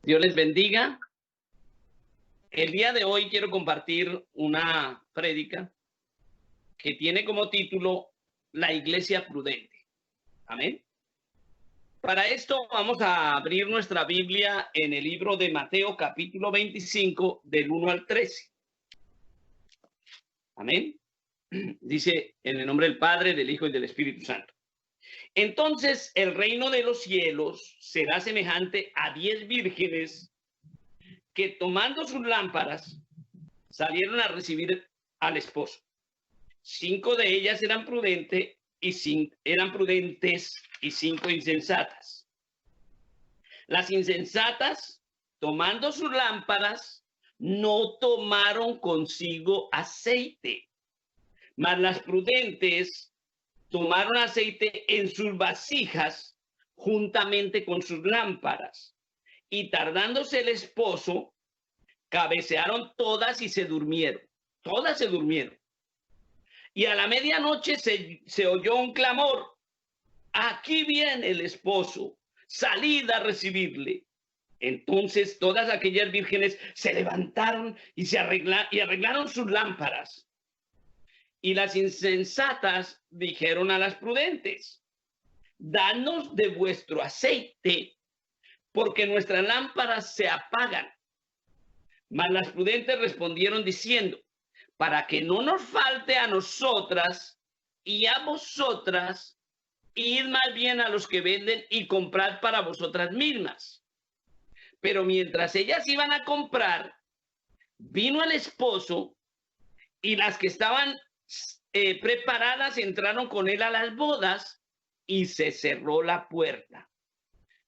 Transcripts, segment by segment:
Dios les bendiga. El día de hoy quiero compartir una prédica que tiene como título La Iglesia Prudente. Amén. Para esto vamos a abrir nuestra Biblia en el libro de Mateo capítulo 25 del 1 al 13. Amén. Dice en el nombre del Padre, del Hijo y del Espíritu Santo. Entonces el reino de los cielos será semejante a 10 vírgenes que tomando sus lámparas salieron a recibir al esposo. 5 de ellas eran prudentes y 5 insensatas. Las insensatas, tomando sus lámparas, no tomaron consigo aceite, mas las prudentes tomaron aceite en sus vasijas juntamente con sus lámparas. Y tardándose el esposo, cabecearon todas y se durmieron. Todas se durmieron. Y a la medianoche se oyó un clamor. Aquí viene el esposo. Salid a recibirle. Entonces todas aquellas vírgenes se levantaron y arreglaron sus lámparas. Y las insensatas dijeron a las prudentes: danos de vuestro aceite, porque nuestras lámparas se apagan. Mas las prudentes respondieron diciendo: para que no nos falte a nosotras y a vosotras, id más bien a los que venden y comprad para vosotras mismas. Pero mientras ellas iban a comprar, vino el esposo, y las que estaban preparadas entraron con él a las bodas, y se cerró la puerta.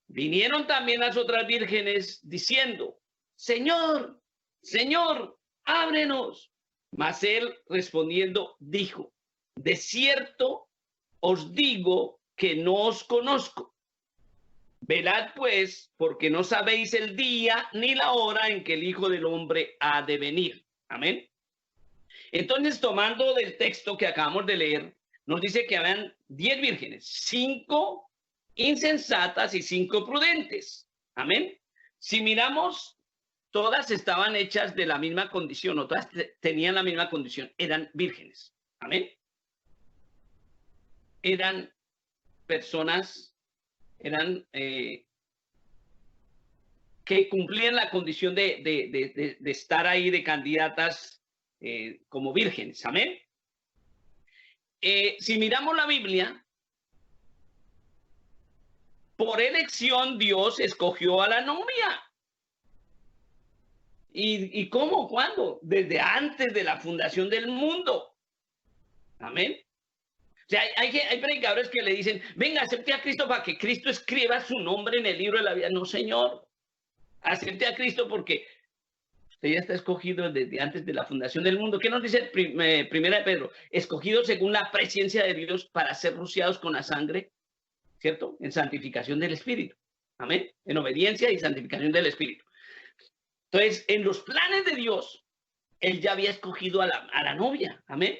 Vinieron también las otras vírgenes diciendo: Señor, Señor, ábrenos. Mas él respondiendo dijo: de cierto os digo que no os conozco. Velad pues, porque no sabéis el día ni la hora en que el Hijo del Hombre ha de venir. Amén. Entonces, tomando del texto que acabamos de leer, nos dice que habían 10 vírgenes, 5 insensatas y 5 prudentes. Amén. Si miramos, todas estaban hechas de la misma condición, o todas tenían la misma condición, eran vírgenes. Amén. Eran personas, que cumplían la condición de estar ahí de candidatas como vírgenes. Amén. Si miramos la Biblia, por elección Dios escogió a la novia. ¿Y cómo? ¿Cuándo? Desde antes de la fundación del mundo. Amén. O sea, hay predicadores que le dicen: venga, acepte a Cristo para que Cristo escriba su nombre en el libro de la vida. No, señor. Acepte a Cristo porque usted ya está escogido desde antes de la fundación del mundo. ¿Qué nos dice Primera de Pedro? Escogido según la presencia de Dios para ser rociados con la sangre, ¿cierto? En santificación del Espíritu. Amén. En obediencia y santificación del Espíritu. Entonces, en los planes de Dios, él ya había escogido a la novia. Amén.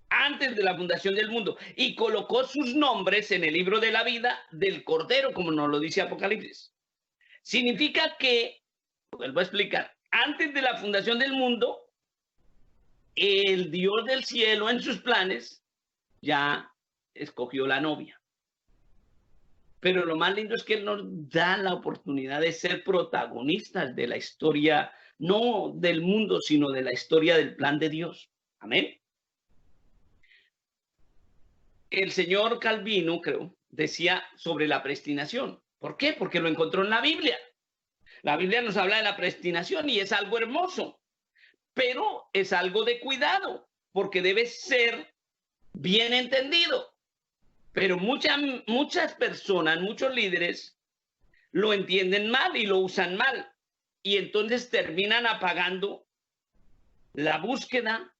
Antes de la fundación del mundo, y colocó sus nombres en el libro de la vida del Cordero, como nos lo dice Apocalipsis. Significa que, vuelvo a explicar, antes de la fundación del mundo, el Dios del cielo en sus planes ya escogió la novia. Pero lo más lindo es que él nos da la oportunidad de ser protagonistas de la historia, no del mundo, sino de la historia del plan de Dios. Amén. El señor Calvino, creo, decía sobre la predestinación. ¿Por qué? Porque lo encontró en la Biblia. La Biblia nos habla de la predestinación y es algo hermoso, pero es algo de cuidado, porque debe ser bien entendido. Pero muchas personas, muchos líderes lo entienden mal y lo usan mal. Y entonces terminan apagando la búsqueda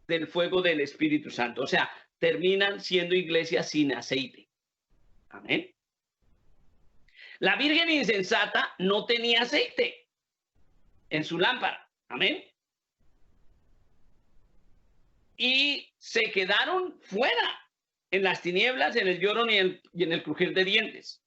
del fuego del Espíritu Santo. O sea, terminan siendo iglesias sin aceite. Amén. La virgen insensata no tenía aceite en su lámpara. Amén. Y se quedaron fuera, en las tinieblas, en el lloro y en el crujir de dientes.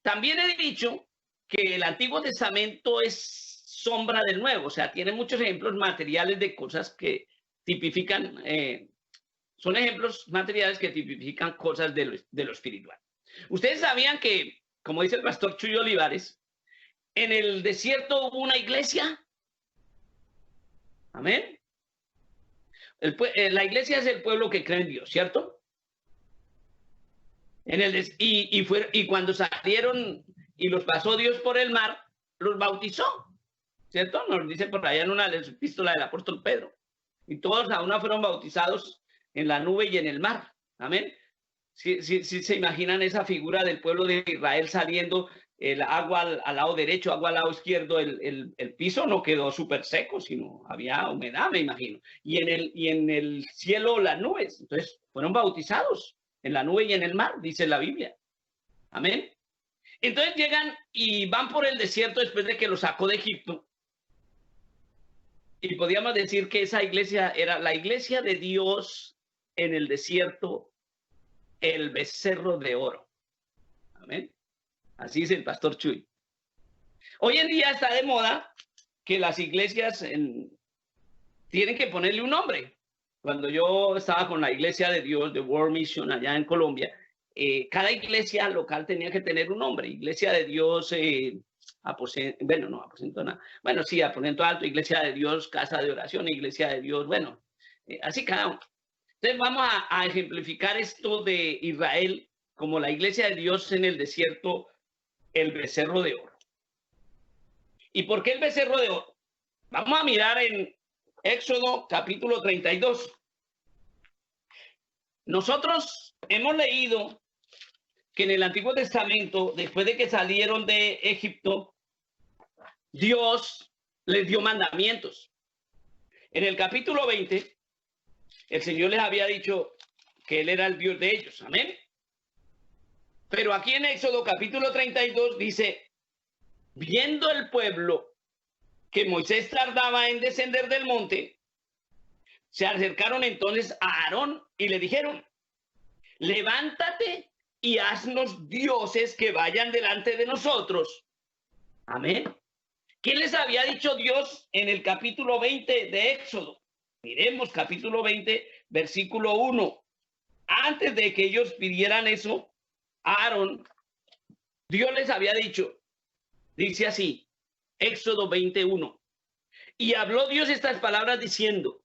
también he dicho que el Antiguo Testamento es sombra del Nuevo, o sea, tiene muchos ejemplos materiales de cosas que tipifican, son ejemplos materiales que tipifican cosas de lo espiritual. Ustedes sabían que, como dice el pastor Chuy Olivares, en el desierto hubo una iglesia. Amén. La iglesia es el pueblo que cree en Dios, ¿cierto? Y cuando salieron y los pasó Dios por el mar, los bautizó, ¿cierto? Nos dice por allá en una epístola del apóstol Pedro. Y todos a una fueron bautizados en la nube y en el mar. Amén. Si se imaginan esa figura del pueblo de Israel saliendo, el agua al lado derecho, agua al lado izquierdo, el piso no quedó súper seco, sino había humedad, me imagino. Y en el cielo las nubes. Entonces fueron bautizados en la nube y en el mar, dice la Biblia. Amén. Entonces llegan y van por el desierto después de que los sacó de Egipto. Y podríamos decir que esa iglesia era la iglesia de Dios en el desierto, el becerro de oro. Amén. Así dice el pastor Chuy. Hoy en día está de moda que las iglesias tienen que ponerle un nombre. Cuando yo estaba con la iglesia de Dios, de World Mission, allá en Colombia, cada iglesia local tenía que tener un nombre. Iglesia de Dios, aposento alto, iglesia de Dios, casa de oración, iglesia de Dios, bueno, así cada uno. Entonces vamos a ejemplificar esto de Israel como la iglesia de Dios en el desierto, el becerro de oro. ¿Y por qué el becerro de oro? Vamos a mirar en Éxodo capítulo 32. Nosotros hemos leído que en el Antiguo Testamento, después de que salieron de Egipto, Dios les dio mandamientos. En el capítulo 20, el Señor les había dicho que Él era el Dios de ellos. Amén. Pero aquí en Éxodo capítulo 32 dice, viendo el pueblo que Moisés tardaba en descender del monte, se acercaron entonces a Aarón y le dijeron, levántate y haznos dioses que vayan delante de nosotros. Amén. ¿Qué les había dicho Dios en el capítulo 20 de Éxodo? Miremos capítulo 20, versículo 1. Antes de que ellos pidieran eso, Aarón, Dios les había dicho, dice así, Éxodo 21. Y habló Dios estas palabras diciendo,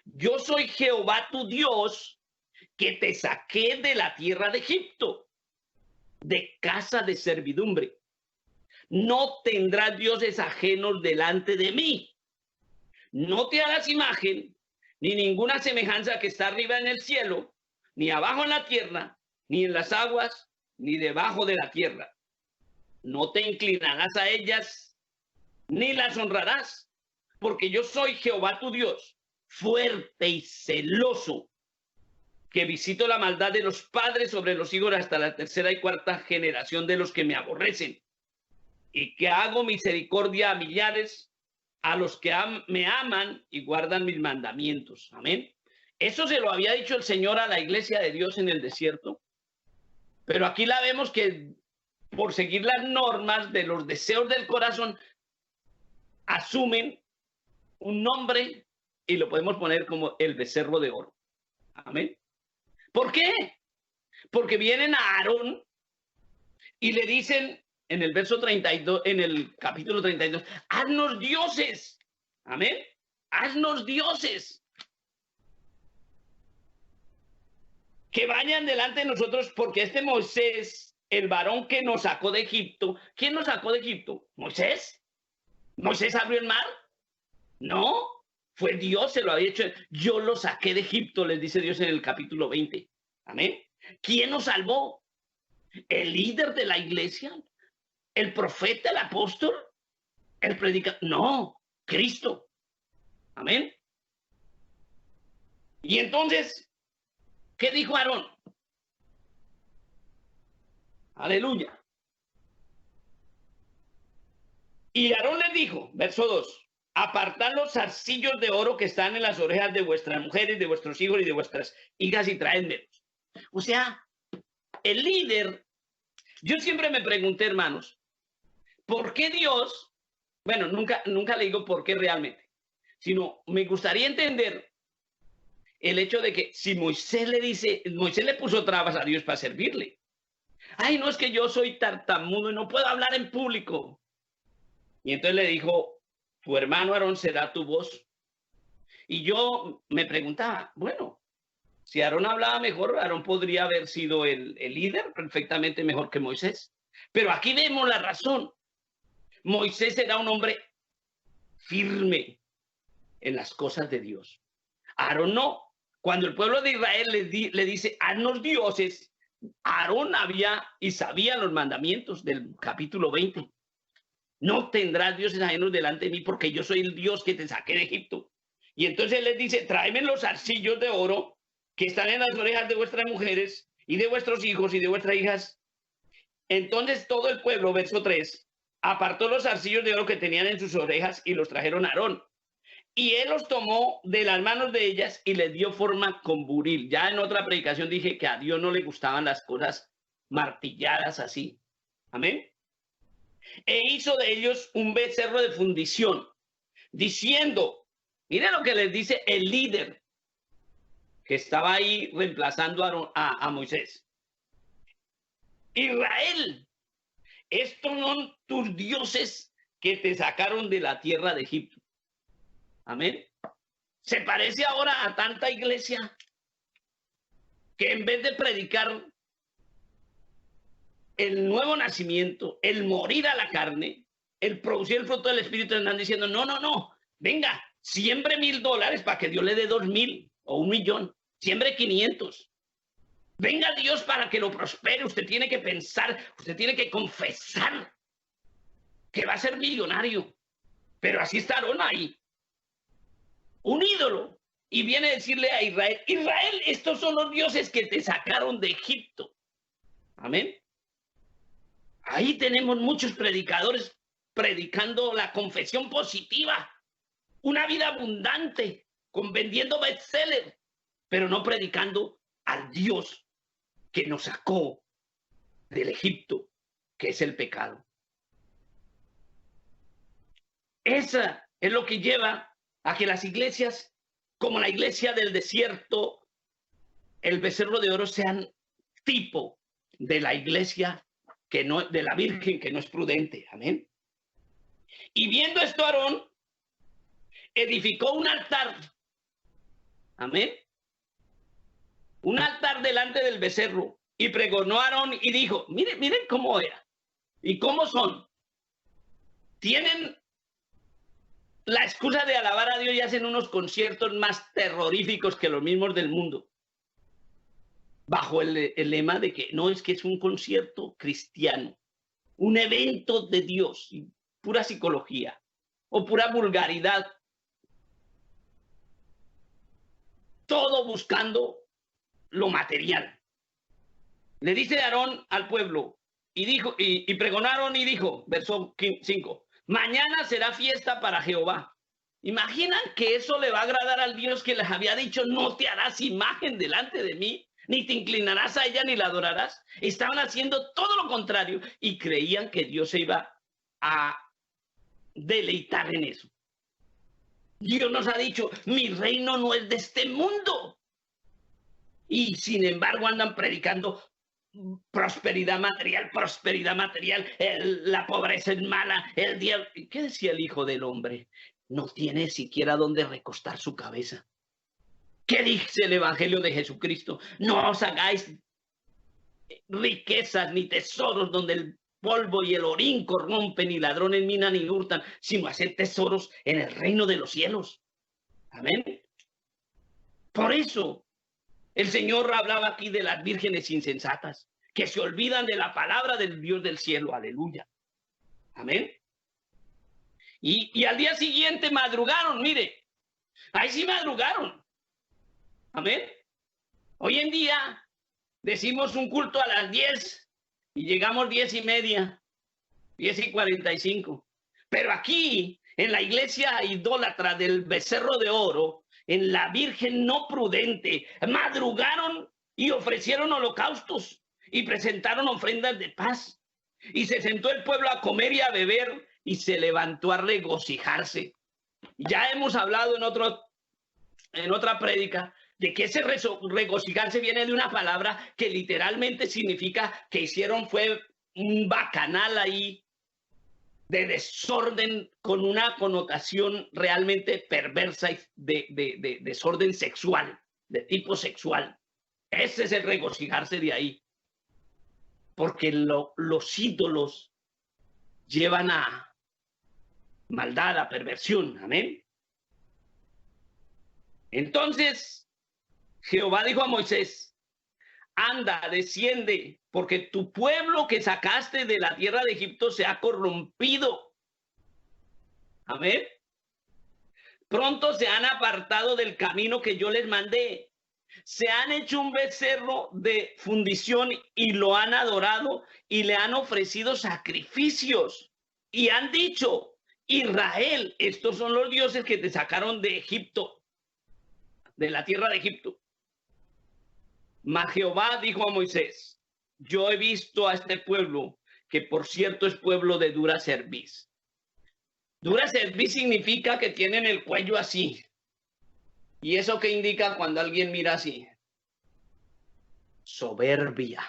yo soy Jehová tu Dios, que te saqué de la tierra de Egipto, de casa de servidumbre. No tendrás dioses ajenos delante de mí. No te hagas imagen, ni ninguna semejanza que está arriba en el cielo, ni abajo en la tierra, ni en las aguas, ni debajo de la tierra. No te inclinarás a ellas, ni las honrarás, porque yo soy Jehová tu Dios, fuerte y celoso, que visito la maldad de los padres sobre los hijos hasta la tercera y cuarta generación de los que me aborrecen, y que hago misericordia a millares, a los que me aman y guardan mis mandamientos. Amén. Eso se lo había dicho el Señor a la iglesia de Dios en el desierto, pero aquí la vemos que por seguir las normas de los deseos del corazón, asumen un nombre y lo podemos poner como el becerro de oro. Amén. ¿Por qué? Porque vienen a Aarón y le dicen en el verso 32, en el capítulo 32, haznos dioses. Amén. Haznos dioses que vayan delante de nosotros, porque este Moisés, el varón que nos sacó de Egipto, ¿quién nos sacó de Egipto? ¿Moisés? ¿Moisés abrió el mar? No, fue Dios, se lo había hecho. Yo lo saqué de Egipto, les dice Dios en el capítulo 20. Amén. ¿Quién nos salvó? ¿El líder de la iglesia? ¿El profeta, el apóstol? ¿El predicador? No, Cristo. Amén. Y entonces, ¿qué dijo Aarón? Aleluya. Y Aarón les dijo, verso 2, apartad los zarcillos de oro que están en las orejas de vuestras mujeres, de vuestros hijos y de vuestras hijas y traédmelos. O sea, el líder Yo siempre me pregunté, hermanos, ¿por qué Dios? Bueno, nunca le digo por qué realmente, sino me gustaría entender el hecho de que si Moisés le puso trabas a Dios para servirle. Ay, no, es que yo soy tartamudo y no puedo hablar en público. Y entonces le dijo, tu hermano Aarón será tu voz. Y yo me preguntaba, bueno, si Aarón hablaba mejor, Aarón podría haber sido el líder perfectamente mejor que Moisés. Pero aquí vemos la razón. Moisés era un hombre firme en las cosas de Dios. Aarón no. Cuando el pueblo de Israel le dice, haznos dioses, Aarón había y sabía los mandamientos del capítulo 20. No tendrás dioses ajenos delante de mí porque yo soy el Dios que te saqué de Egipto. Y entonces él les dice, tráeme los arcillos de oro que están en las orejas de vuestras mujeres y de vuestros hijos y de vuestras hijas. Entonces todo el pueblo, verso 3, apartó los arcillos de oro que tenían en sus orejas y los trajeron a Aarón. Y él los tomó de las manos de ellas y les dio forma con buril. Ya en otra predicación dije que a Dios no le gustaban las cosas martilladas así. Amén. E hizo de ellos un becerro de fundición, diciendo, miren lo que les dice el líder que estaba ahí reemplazando a Moisés. Israel, estos son tus dioses que te sacaron de la tierra de Egipto. Amén. Se parece ahora a tanta iglesia que en vez de predicar el nuevo nacimiento, el morir a la carne, el producir el fruto del Espíritu, están diciendo, no, venga, siembre $1,000 para que Dios le dé 2,000 o 1,000,000, siembre 500. Venga Dios para que lo prospere, usted tiene que pensar, usted tiene que confesar que va a ser millonario. Pero así está Aarón ahí, un ídolo, y viene a decirle a Israel, Israel, estos son los dioses que te sacaron de Egipto. Amén. Ahí tenemos muchos predicadores predicando la confesión positiva, una vida abundante, vendiendo bestseller, pero no predicando al Dios que nos sacó del Egipto, que es el pecado. Esa es lo que lleva a que las iglesias, como la iglesia del desierto, el becerro de oro, sean tipo de la iglesia que no, de la Virgen que no es prudente. Amén. Y viendo esto, Aarón edificó un altar. Amén. Un altar delante del becerro y pregonó a Aarón y dijo, miren cómo era y cómo son. Tienen la excusa de alabar a Dios y hacen unos conciertos más terroríficos que los mismos del mundo. Bajo el lema de que no, es que es un concierto cristiano, un evento de Dios, pura psicología o pura vulgaridad. Todo buscando lo material. Le dice Aarón al pueblo y dijo, y pregonaron y dijo, verso 5, mañana será fiesta para Jehová. ¿Imaginan que eso le va a agradar al Dios que les había dicho, no te harás imagen delante de mí, ni te inclinarás a ella, ni la adorarás? Estaban haciendo todo lo contrario y creían que Dios se iba a deleitar en eso. Dios nos ha dicho, mi reino no es de este mundo. Y sin embargo andan predicando prosperidad material, la pobreza es mala, el diablo. ¿Qué decía el Hijo del Hombre? No tiene siquiera donde recostar su cabeza. ¿Qué dice el Evangelio de Jesucristo? No os hagáis riquezas ni tesoros donde el polvo y el orín corrompen, y ladrones minan y hurtan, sino hacer tesoros en el reino de los cielos. Amén. Por eso el Señor hablaba aquí de las vírgenes insensatas, que se olvidan de la palabra del Dios del cielo. Aleluya. Amén. Y al día siguiente madrugaron, mire, ahí sí madrugaron. Amén. Hoy en día decimos un culto a las 10 y llegamos 10:30, 10:45. Pero aquí, en la iglesia idólatra del becerro de oro, en la Virgen no prudente, madrugaron y ofrecieron holocaustos y presentaron ofrendas de paz. Y se sentó el pueblo a comer y a beber y se levantó a regocijarse. Ya hemos hablado en otra prédica de que ese regocijarse viene de una palabra que literalmente significa que hicieron fue un bacanal ahí de desorden con una connotación realmente perversa y de desorden sexual, de tipo sexual. Ese es el regocijarse de ahí. Porque los ídolos llevan a maldad, a perversión. Amén. Entonces, Jehová dijo a Moisés, anda, desciende, porque tu pueblo que sacaste de la tierra de Egipto se ha corrompido. Amén. Pronto se han apartado del camino que yo les mandé. Se han hecho un becerro de fundición y lo han adorado y le han ofrecido sacrificios. Y han dicho, Israel, estos son los dioses que te sacaron de Egipto, de la tierra de Egipto. Mas Jehová dijo a Moisés, yo he visto a este pueblo, que por cierto es pueblo de dura cerviz. Dura cerviz significa que tienen el cuello así. ¿Y eso qué indica cuando alguien mira así? Soberbia.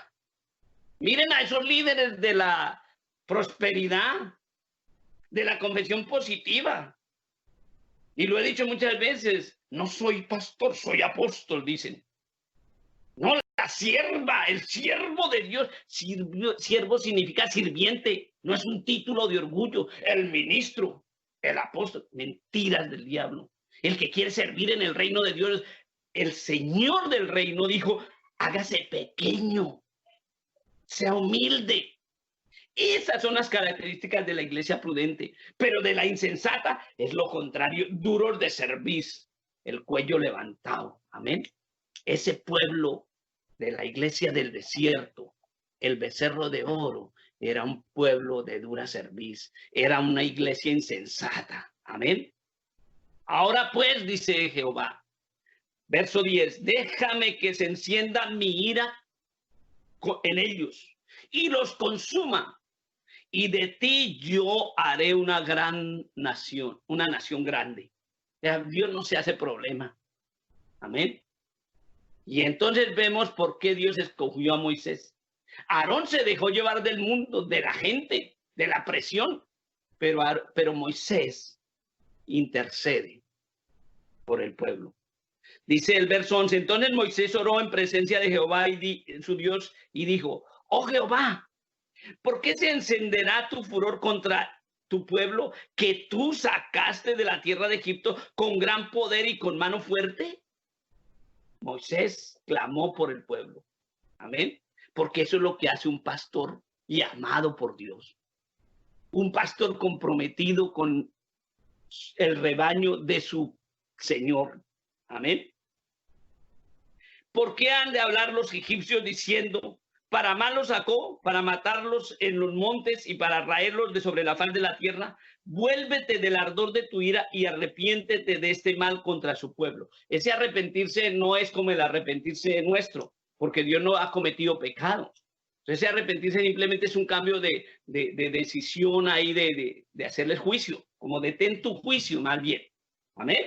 Miren a esos líderes de la prosperidad, de la confesión positiva. Y lo he dicho muchas veces, no soy pastor, soy apóstol, dicen. No, la sierva, el siervo de Dios. Siervo significa sirviente, no es un título de orgullo. El ministro, el apóstol, mentiras del diablo. El que quiere servir en el reino de Dios, el Señor del reino dijo, hágase pequeño, sea humilde. Esas son las características de la iglesia prudente, pero de la insensata es lo contrario, duros de cerviz, el cuello levantado. Amén. Ese pueblo de la iglesia del desierto, el becerro de oro, era un pueblo de dura cerviz, era una iglesia insensata. Amén. Ahora pues, dice Jehová, verso 10, déjame que se encienda mi ira en ellos y los consuma, y de ti yo haré una gran nación, una nación grande. Dios no se hace problema. Amén. Y entonces vemos por qué Dios escogió a Moisés. Aarón se dejó llevar del mundo, de la gente, de la presión, pero Moisés intercede por el pueblo. Dice el verso 11, entonces Moisés oró en presencia de Jehová su Dios y dijo, oh Jehová, ¿por qué se encenderá tu furor contra tu pueblo que tú sacaste de la tierra de Egipto con gran poder y con mano fuerte? Moisés clamó por el pueblo. Amén. Porque eso es lo que hace un pastor llamado por Dios. Un pastor comprometido con el rebaño de su Señor. Amén. ¿Por qué han de hablar los egipcios diciendo, para mal los sacó, para matarlos en los montes y para raerlos de sobre la faz de la tierra? Vuélvete del ardor de tu ira y arrepiéntete de este mal contra su pueblo. Ese arrepentirse no es como el arrepentirse nuestro, porque Dios no ha cometido pecado. Ese arrepentirse simplemente es un cambio de decisión ahí de hacerles juicio, como detén tu juicio más bien. Amén.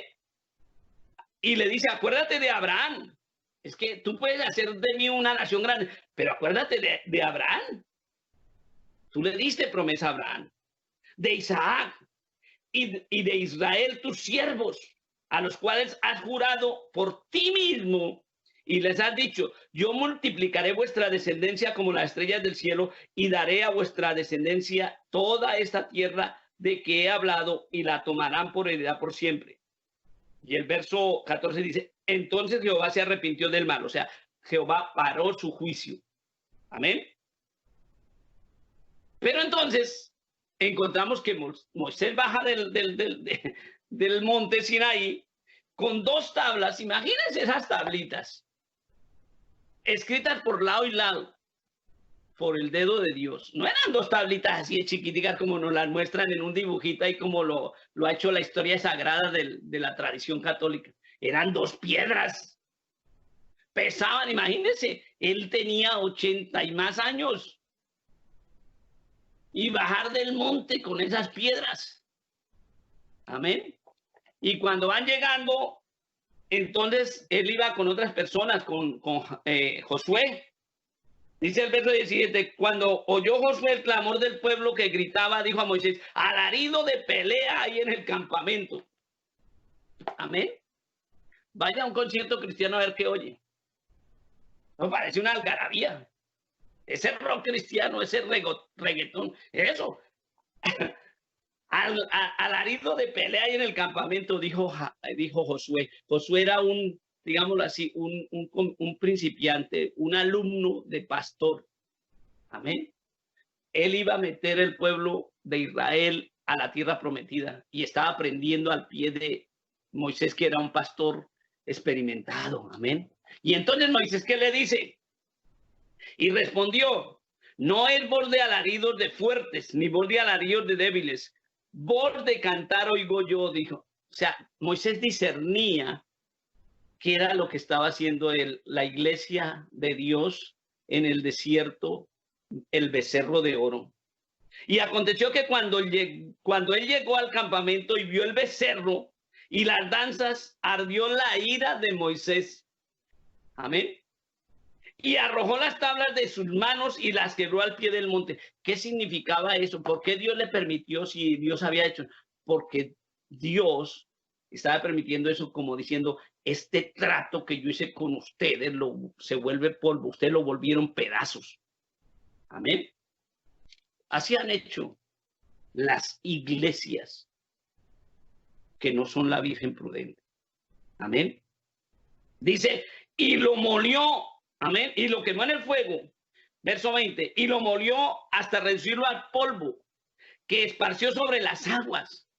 Y le dice, acuérdate de Abraham. Es que tú puedes hacer de mí una nación grande, pero acuérdate de Abraham. Tú le diste promesa a Abraham, de Isaac y de Israel, tus siervos, a los cuales has jurado por ti mismo y les has dicho, yo multiplicaré vuestra descendencia como las estrellas del cielo y daré a vuestra descendencia toda esta tierra de que he hablado y la tomarán por heredad por siempre. Y el verso 14 dice, entonces Jehová se arrepintió del mal, o sea, Jehová paró su juicio. Amén. Pero entonces encontramos que Moisés baja del monte Sinaí con dos tablas, imagínense esas tablitas, escritas por lado y lado, por el dedo de Dios. No eran dos tablitas así de chiquiticas como nos las muestran en un dibujito y como lo ha hecho la historia sagrada de la tradición católica. Eran dos piedras pesaban, imagínense, él tenía 80 y más años. Y bajar del monte con esas piedras. Amén. Y cuando van llegando, entonces él iba con otras personas, con Josué. Dice el verso 17, cuando oyó Josué el clamor del pueblo que gritaba, dijo a Moisés, alarido de pelea ahí en el campamento. Amén. Vaya a un concierto cristiano a ver qué oye. No parece una algarabía. Ese rock cristiano, ese reggaetón, eso. Alarido de pelea ahí en el campamento, dijo Josué. Josué era un, digámoslo así, un principiante, un alumno de pastor. Amén. Él iba a meter el pueblo de Israel a la tierra prometida y estaba aprendiendo al pie de Moisés, que era un pastor experimentado. Amén. Y entonces Moisés, ¿qué le dice? Y respondió, no es voz de alaridos de fuertes, ni voz de alaridos de débiles. Voz de cantar oigo yo, dijo. O sea, Moisés discernía qué era lo que estaba haciendo la iglesia de Dios en el desierto, el becerro de oro. Y aconteció que cuando él llegó al campamento y vio el becerro y las danzas, ardió la ira de Moisés. Amén. Y arrojó las tablas de sus manos y las quebró al pie del monte. ¿Qué significaba eso? ¿Por qué Dios le permitió si Dios había hecho? Porque Dios estaba permitiendo eso como diciendo, este trato que yo hice con ustedes se vuelve polvo, ustedes lo volvieron pedazos. Amén. Así han hecho las iglesias que no son la Virgen prudente. Amén. Dice, y lo molió. Amén. Y lo quemó en el fuego. Verso 20. Y lo molió hasta reducirlo al polvo que esparció sobre las aguas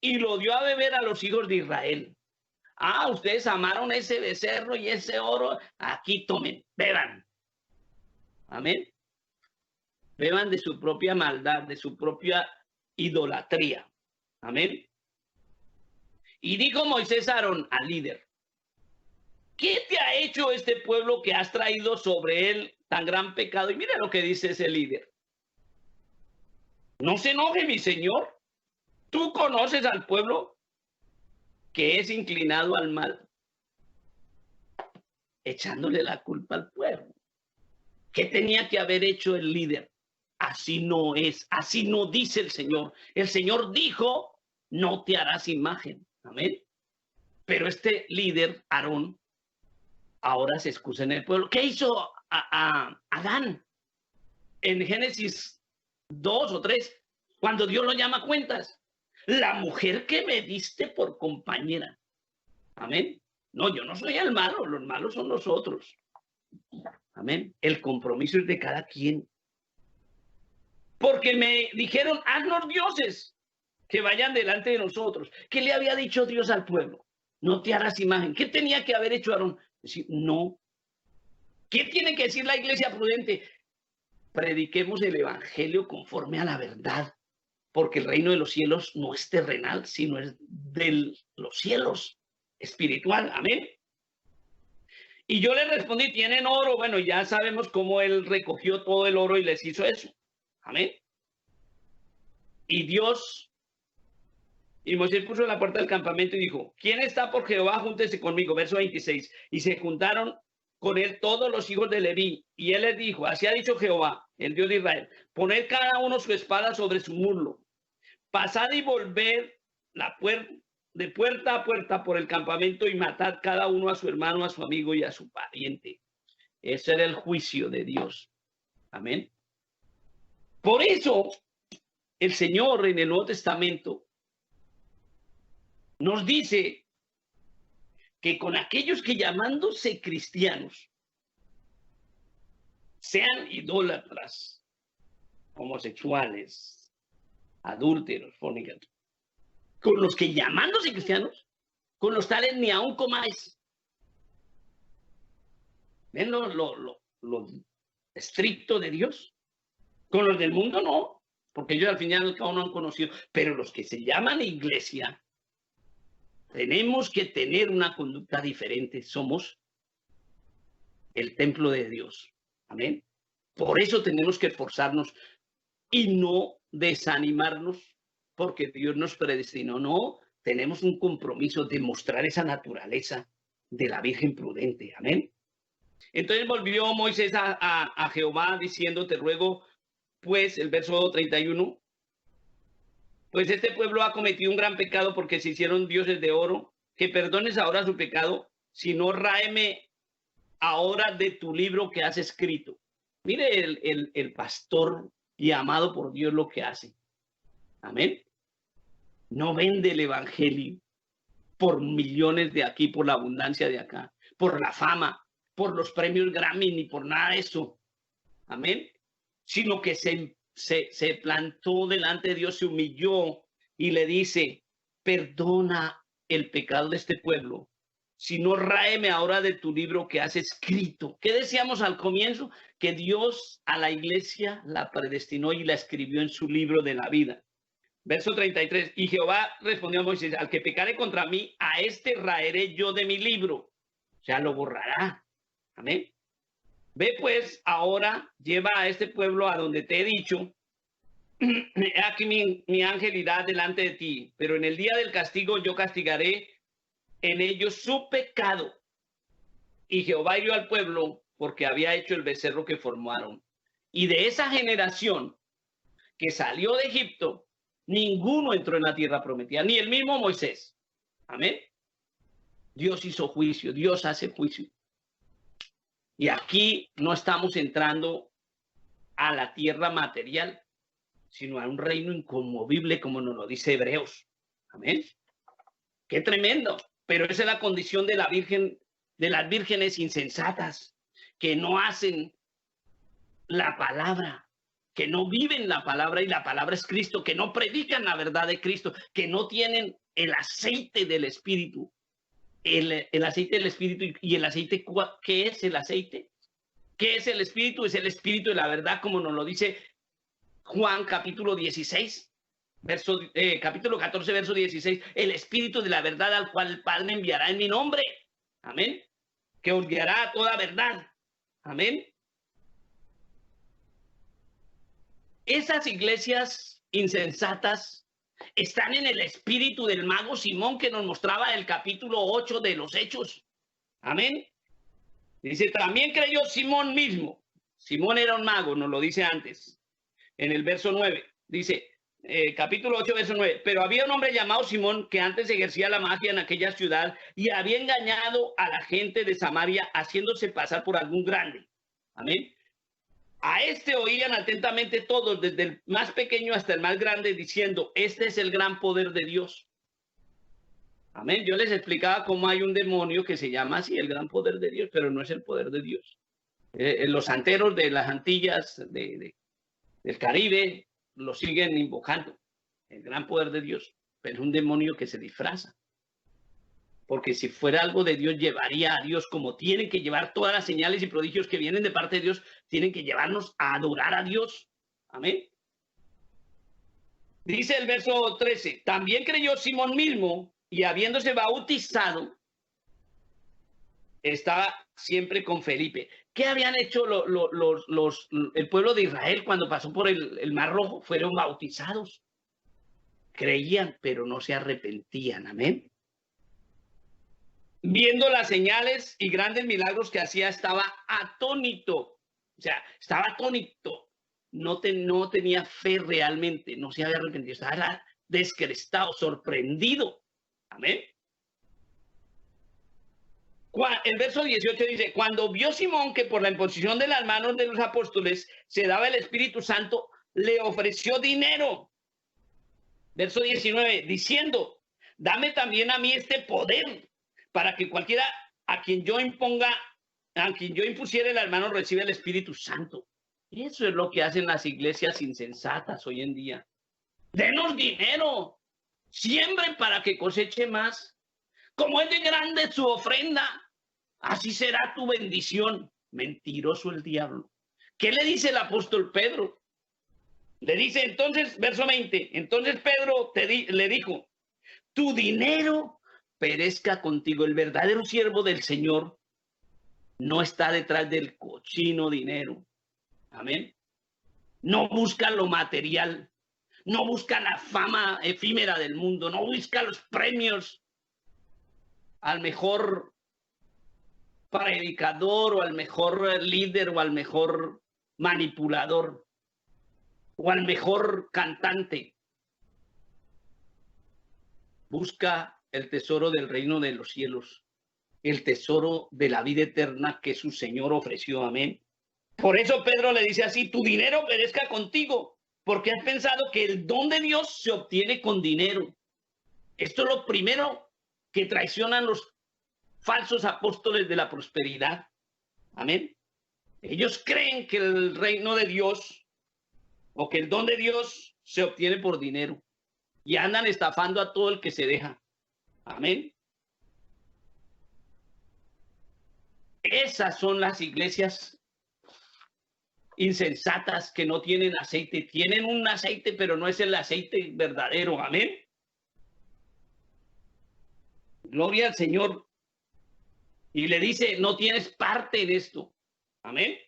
y lo dio a beber a los hijos de Israel. Ah, ustedes amaron ese becerro y ese oro. Aquí tomen, beban. Amén. Beban de su propia maldad, de su propia idolatría. Amén. Y dijo Moisés a Aarón, al líder, ¿qué te ha hecho este pueblo que has traído sobre él tan gran pecado? Y mira lo que dice ese líder. No se enoje, mi señor. Tú conoces al pueblo que es inclinado al mal, echándole la culpa al pueblo. ¿Qué tenía que haber hecho el líder? Así no es, así no dice el Señor. El Señor dijo, no te harás imagen. Amén. Pero este líder, Aarón, ahora se excusa en el pueblo. ¿Qué hizo Adán? En Génesis 2 o 3, cuando Dios lo llama a cuentas. La mujer que me diste por compañera. Amén. No, yo no soy el malo, los malos son nosotros. Amén. El compromiso es de cada quien. Porque me dijeron, haznos dioses que vayan delante de nosotros. ¿Qué le había dicho Dios al pueblo? No te harás imagen. ¿Qué tenía que haber hecho Aarón? Decir, no. ¿Qué tiene que decir la iglesia prudente? Prediquemos el evangelio conforme a la verdad, porque el reino de los cielos no es terrenal, sino es de los cielos, espiritual. Amén. Y yo le respondí, ¿tienen oro? Bueno, ya sabemos cómo él recogió todo el oro y les hizo eso. Amén. Y Moisés puso en la puerta del campamento y dijo, ¿quién está por Jehová? Júntese conmigo. Verso 26. Y se juntaron con él todos los hijos de Leví. Y él les dijo, así ha dicho Jehová, el Dios de Israel, poned cada uno su espada sobre su muslo. Pasad y volved de puerta a puerta por el campamento y matad cada uno a su hermano, a su amigo y a su pariente. Ese era el juicio de Dios. Amén. Por eso, el Señor en el Nuevo Testamento nos dice que con aquellos que llamándose cristianos sean idólatras, homosexuales, adúlteros, fornicarios, con los que llamándose cristianos, con los tales ni aún comáis. ¿Ven lo estricto de Dios? Con los del mundo no, porque ellos al final y al cabo no han conocido, pero los que se llaman iglesia, tenemos que tener una conducta diferente. Somos el templo de Dios. Amén. Por eso tenemos que esforzarnos y no desanimarnos, porque Dios nos predestinó. No, tenemos un compromiso de mostrar esa naturaleza de la Virgen prudente. Amén. Entonces volvió Moisés a Jehová diciendo, te ruego, pues, el verso 31, pues este pueblo ha cometido un gran pecado porque se hicieron dioses de oro, que perdones ahora su pecado, si no, ráeme ahora de tu libro que has escrito. Mire el pastor y amado por Dios lo que hace. Amén. No vende el evangelio por millones de aquí, por la abundancia de acá, por la fama, por los premios Grammy, ni por nada de eso. Amén. Sino que se plantó delante de Dios, se humilló y le dice, perdona el pecado de este pueblo, si no, ráeme ahora de tu libro que has escrito. ¿Qué decíamos al comienzo? Que Dios a la iglesia la predestinó y la escribió en su libro de la vida. Verso 33, y Jehová respondió a Moisés, al que pecare contra mí, a este raeré yo de mi libro. O sea, lo borrará. Amén. Ve pues ahora, lleva a este pueblo a donde te he dicho, aquí mi ángel irá delante de ti, pero en el día del castigo yo castigaré en ellos su pecado. Y Jehová hirió al pueblo porque había hecho el becerro que formaron. Y de esa generación que salió de Egipto, ninguno entró en la tierra prometida, ni el mismo Moisés. Amén. Dios hizo juicio, Dios hace juicio. Y aquí no estamos entrando a la tierra material, sino a un reino inconmovible, como nos lo dice Hebreos. Amén. Qué tremendo. Pero esa es la condición de la Virgen, de las vírgenes insensatas, que no hacen la palabra, que no viven la palabra, y la palabra es Cristo, que no predican la verdad de Cristo, que no tienen el aceite del Espíritu. El aceite del Espíritu, y el aceite, ¿qué es el aceite? ¿Qué es el Espíritu? Es el Espíritu de la verdad, como nos lo dice Juan capítulo 16, capítulo 14, verso 16, el Espíritu de la verdad al cual el Padre enviará en mi nombre. Amén. Que os guiará a toda verdad. Amén. Esas iglesias insensatas están en el espíritu del mago Simón que nos mostraba el capítulo 8 de los Hechos. Amén. Dice, también creyó Simón mismo. Simón era un mago, nos lo dice antes. En el verso 9, dice, capítulo 8, verso 9, pero había un hombre llamado Simón que antes ejercía la magia en aquella ciudad y había engañado a la gente de Samaria haciéndose pasar por algún grande. Amén. A este oían atentamente todos, desde el más pequeño hasta el más grande, diciendo, este es el gran poder de Dios. Amén. Yo les explicaba cómo hay un demonio que se llama así, el gran poder de Dios, pero no es el poder de Dios. Los santeros de las Antillas, del Caribe, lo siguen invocando, el gran poder de Dios, pero es un demonio que se disfraza. Porque si fuera algo de Dios, llevaría a Dios como tienen que llevar todas las señales y prodigios que vienen de parte de Dios, tienen que llevarnos a adorar a Dios. Amén. Dice el verso 13, también creyó Simón mismo y habiéndose bautizado, estaba siempre con Felipe. ¿Qué habían hecho el pueblo de Israel cuando pasó por el Mar Rojo? Fueron bautizados. Creían, pero no se arrepentían. Amén. Viendo las señales y grandes milagros que hacía, estaba atónito. O sea, estaba atónito. No tenía fe realmente, no se había arrepentido. Estaba descrestado, sorprendido. Amén. El verso 18 dice, cuando vio Simón que por la imposición de las manos de los apóstoles se daba el Espíritu Santo, le ofreció dinero. Verso 19, diciendo, dame también a mí este poder para que cualquiera a quien yo impusiere las manos reciba el Espíritu Santo. Y eso es lo que hacen las iglesias insensatas hoy en día. Denos dinero, siembren para que coseche más. Como es de grande su ofrenda, así será tu bendición. Mentiroso el diablo. ¿Qué le dice el apóstol Pedro? Le dice entonces, verso 20, entonces Pedro le dijo, tu dinero perezca contigo. El verdadero siervo del Señor no está detrás del cochino dinero. Amén. No busca lo material, no busca la fama efímera del mundo, no busca los premios al mejor predicador o al mejor líder o al mejor manipulador o al mejor cantante. Busca el tesoro del reino de los cielos, el tesoro de la vida eterna que su Señor ofreció. Amén. Por eso Pedro le dice así: tu dinero perezca contigo, porque has pensado que el don de Dios se obtiene con dinero. Esto es lo primero que traicionan los falsos apóstoles de la prosperidad. Amén. Ellos creen que el reino de Dios o que el don de Dios se obtiene por dinero y andan estafando a todo el que se deja. Amén. Esas son las iglesias insensatas que no tienen aceite. Tienen un aceite, pero no es el aceite verdadero. Amén. Gloria al Señor. Y le dice: no tienes parte en esto. Amén.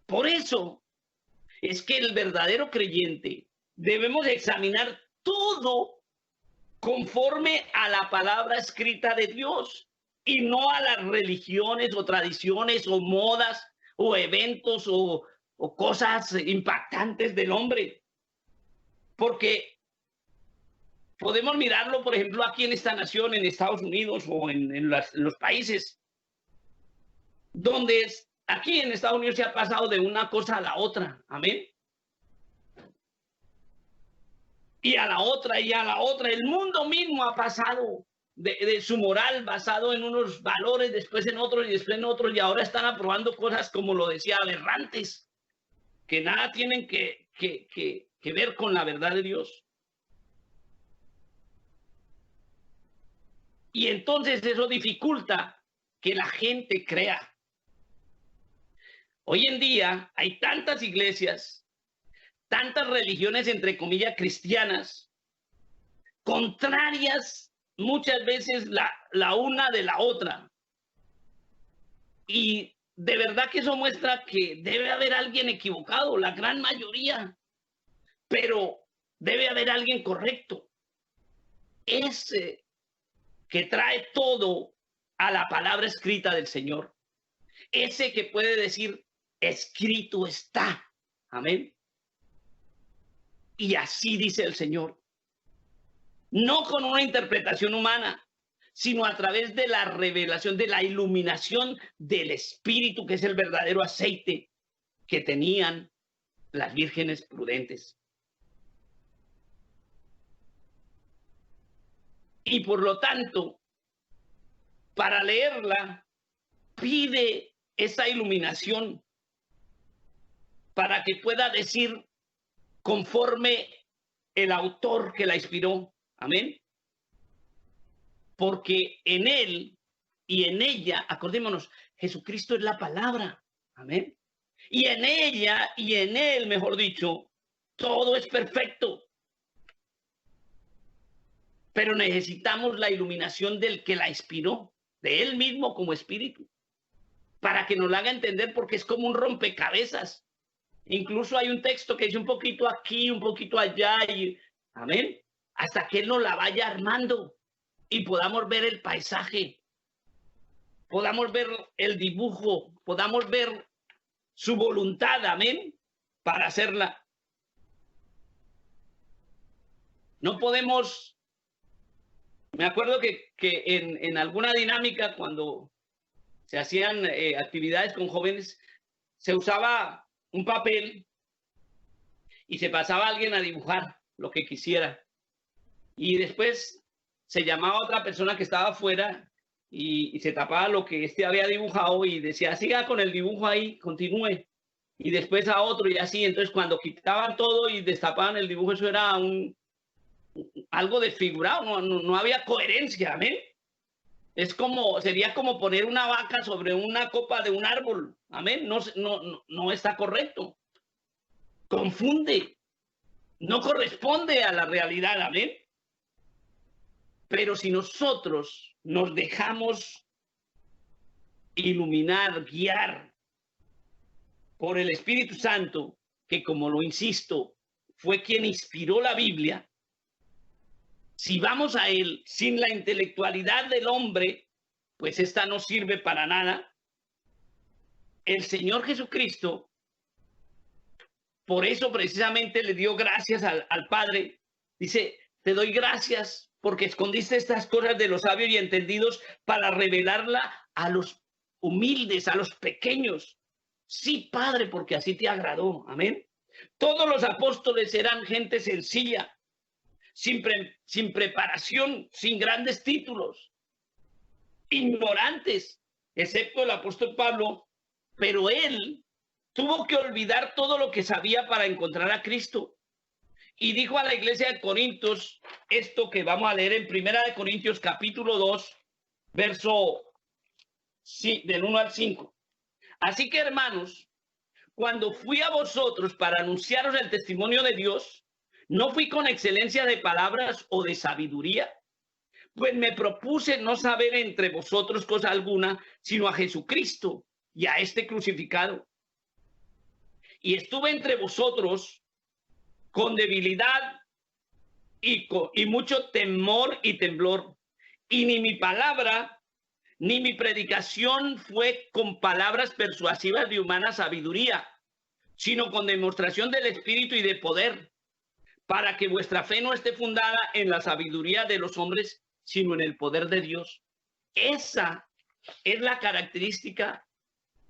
Por eso es que el verdadero creyente debemos examinar todo conforme a la palabra escrita de Dios y no a las religiones o tradiciones o modas o eventos o cosas impactantes del hombre. Porque podemos mirarlo, por ejemplo, aquí en esta nación, en Estados Unidos o en los países, donde aquí en Estados Unidos se ha pasado de una cosa a la otra. Amén. Y a la otra, y a la otra. El mundo mismo ha pasado de su moral basado en unos valores, después en otros y después en otros, y ahora están aprobando cosas, como lo decía, aberrantes, que nada tienen que ver con la verdad de Dios. Y entonces eso dificulta que la gente crea. Hoy en día hay tantas iglesias, tantas religiones, entre comillas, cristianas, contrarias muchas veces la una de la otra. Y de verdad que eso muestra que debe haber alguien equivocado, la gran mayoría, pero debe haber alguien correcto. Ese que trae todo a la palabra escrita del Señor. Ese que puede decir: escrito está. Amén. Y así dice el Señor. No con una interpretación humana, sino a través de la revelación, de la iluminación del Espíritu, que es el verdadero aceite que tenían las vírgenes prudentes. Y por lo tanto, para leerla, pide esa iluminación para que pueda decir conforme el autor que la inspiró. Amén. Porque en él y en ella, acordémonos, Jesucristo es la palabra. Amén. Y en ella y en él, mejor dicho, todo es perfecto. Pero necesitamos la iluminación del que la inspiró, de él mismo como espíritu, para que nos la haga entender, porque es como un rompecabezas. Incluso hay un texto que dice un poquito aquí, un poquito allá, y amén, hasta que él nos la vaya armando y podamos ver el paisaje, podamos ver el dibujo, podamos ver su voluntad, amén, para hacerla. No podemos, me acuerdo que en alguna dinámica, cuando se hacían actividades con jóvenes, se usaba un papel y se pasaba a alguien a dibujar lo que quisiera. Y después se llamaba a otra persona que estaba afuera y se tapaba lo que este había dibujado y decía: siga con el dibujo ahí, continúe. Y después a otro y así. Entonces, cuando quitaban todo y destapaban el dibujo, eso era algo desfigurado, no había coherencia. Amén. Sería como poner una vaca sobre una copa de un árbol. Amén. No está correcto. Confunde. No corresponde a la realidad. Amén. Pero si nosotros nos dejamos iluminar, guiar por el Espíritu Santo, que como lo insisto, fue quien inspiró la Biblia. Si vamos a él sin la intelectualidad del hombre, pues esta no sirve para nada. El Señor Jesucristo, por eso precisamente le dio gracias al Padre. Dice, te doy gracias porque escondiste estas cosas de los sabios y entendidos para revelarla a los humildes, a los pequeños. Sí, Padre, porque así te agradó. Amén. Todos los apóstoles eran gente sencilla, sin preparación, sin grandes títulos, ignorantes, excepto el apóstol Pablo, pero él tuvo que olvidar todo lo que sabía para encontrar a Cristo. Y dijo a la iglesia de Corintios esto que vamos a leer en Primera de Corintios capítulo 2, verso del 1 al 5. Así que, hermanos, cuando fui a vosotros para anunciaros el testimonio de Dios, no fui con excelencia de palabras o de sabiduría, pues me propuse no saber entre vosotros cosa alguna, sino a Jesucristo y a este crucificado. Y estuve entre vosotros con debilidad y mucho temor y temblor. Y ni mi palabra ni mi predicación fue con palabras persuasivas de humana sabiduría, sino con demostración del Espíritu y de poder, para que vuestra fe no esté fundada en la sabiduría de los hombres, sino en el poder de Dios. Esa es la característica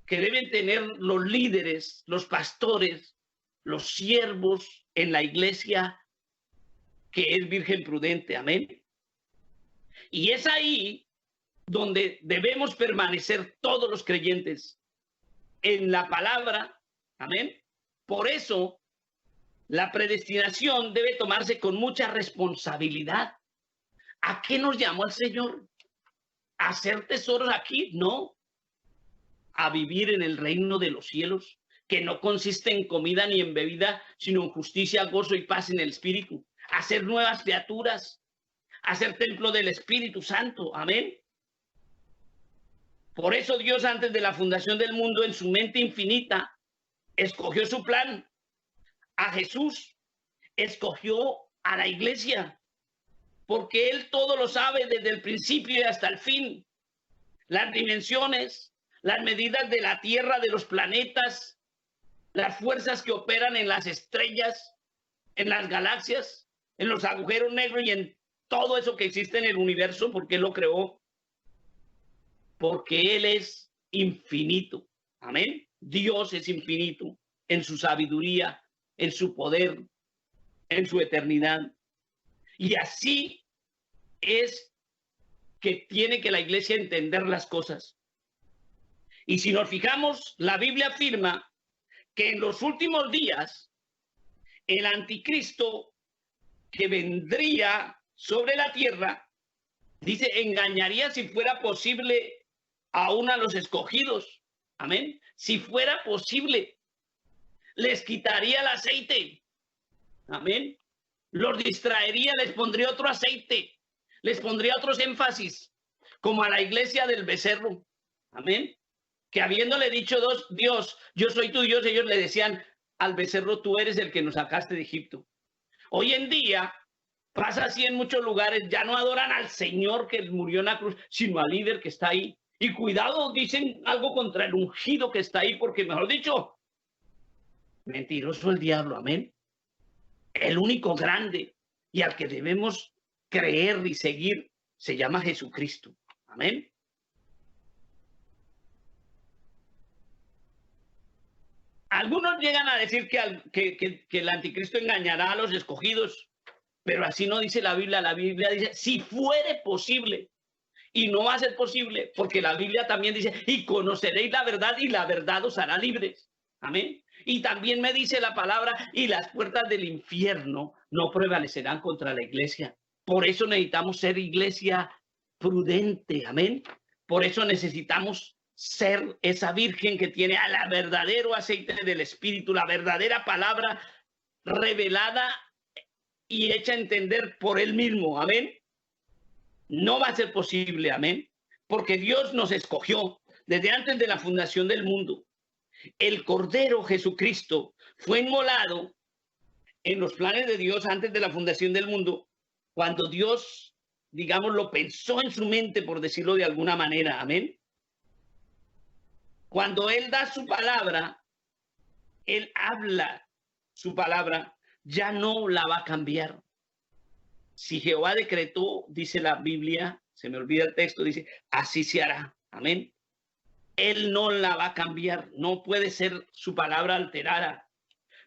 que deben tener los líderes, los pastores, los siervos en la iglesia que es virgen prudente. Amén. Y es ahí donde debemos permanecer todos los creyentes, en la palabra. Amén. Por eso la predestinación debe tomarse con mucha responsabilidad. ¿A qué nos llamó el Señor? ¿A hacer tesoros aquí? No. A vivir en el reino de los cielos, que no consiste en comida ni en bebida, sino en justicia, gozo y paz en el Espíritu. A ser nuevas criaturas, a ser templo del Espíritu Santo. Amén. Por eso Dios, antes de la fundación del mundo, en su mente infinita, escogió su plan. A Jesús, escogió a la iglesia, porque Él todo lo sabe desde el principio y hasta el fin. Las dimensiones, las medidas de la Tierra, de los planetas, las fuerzas que operan en las estrellas, en las galaxias, en los agujeros negros y en todo eso que existe en el universo, porque Él lo creó. Porque Él es infinito. Amén. Dios es infinito en su sabiduría, en su poder, en su eternidad. Y así es que tiene que la iglesia entender las cosas. Y si nos fijamos, la Biblia afirma que en los últimos días el anticristo que vendría sobre la tierra, dice, engañaría si fuera posible aún a los escogidos. Amén. Si fuera posible, les quitaría el aceite. Amén. Los distraería, les pondría otro aceite, les pondría otros énfasis, como a la iglesia del becerro. Amén. Que habiéndole dicho Dios, yo soy tu Dios, ellos le decían al becerro, tú eres el que nos sacaste de Egipto. Hoy en día pasa así en muchos lugares, ya no adoran al Señor que murió en la cruz, sino al líder que está ahí. Y cuidado, dicen algo contra el ungido que está ahí, porque mejor dicho, mentiroso el diablo. Amén. El único grande y al que debemos creer y seguir se llama Jesucristo. Amén. Algunos llegan a decir que el anticristo engañará a los escogidos, pero así no dice la Biblia. La Biblia dice, si fuere posible, y no va a ser posible, porque la Biblia también dice, y conoceréis la verdad, y la verdad os hará libres. Amén. Y también me dice la palabra, y las puertas del infierno no prevalecerán contra la iglesia. Por eso necesitamos ser iglesia prudente. Amén. Por eso necesitamos ser esa virgen que tiene al verdadero aceite del Espíritu, la verdadera palabra revelada y hecha a entender por Él mismo. Amén. No va a ser posible. Amén. Porque Dios nos escogió. desde antes de la fundación del mundo. El Cordero Jesucristo fue inmolado en los planes de Dios antes de la fundación del mundo, cuando Dios, digamos, lo pensó en su mente, por decirlo de alguna manera. Amén. Cuando Él da su palabra, Él habla su palabra, ya no la va a cambiar. Si Jehová decretó, dice la Biblia, se me olvida el texto, dice, así se hará. Amén. Él no la va a cambiar. No puede ser su palabra alterada,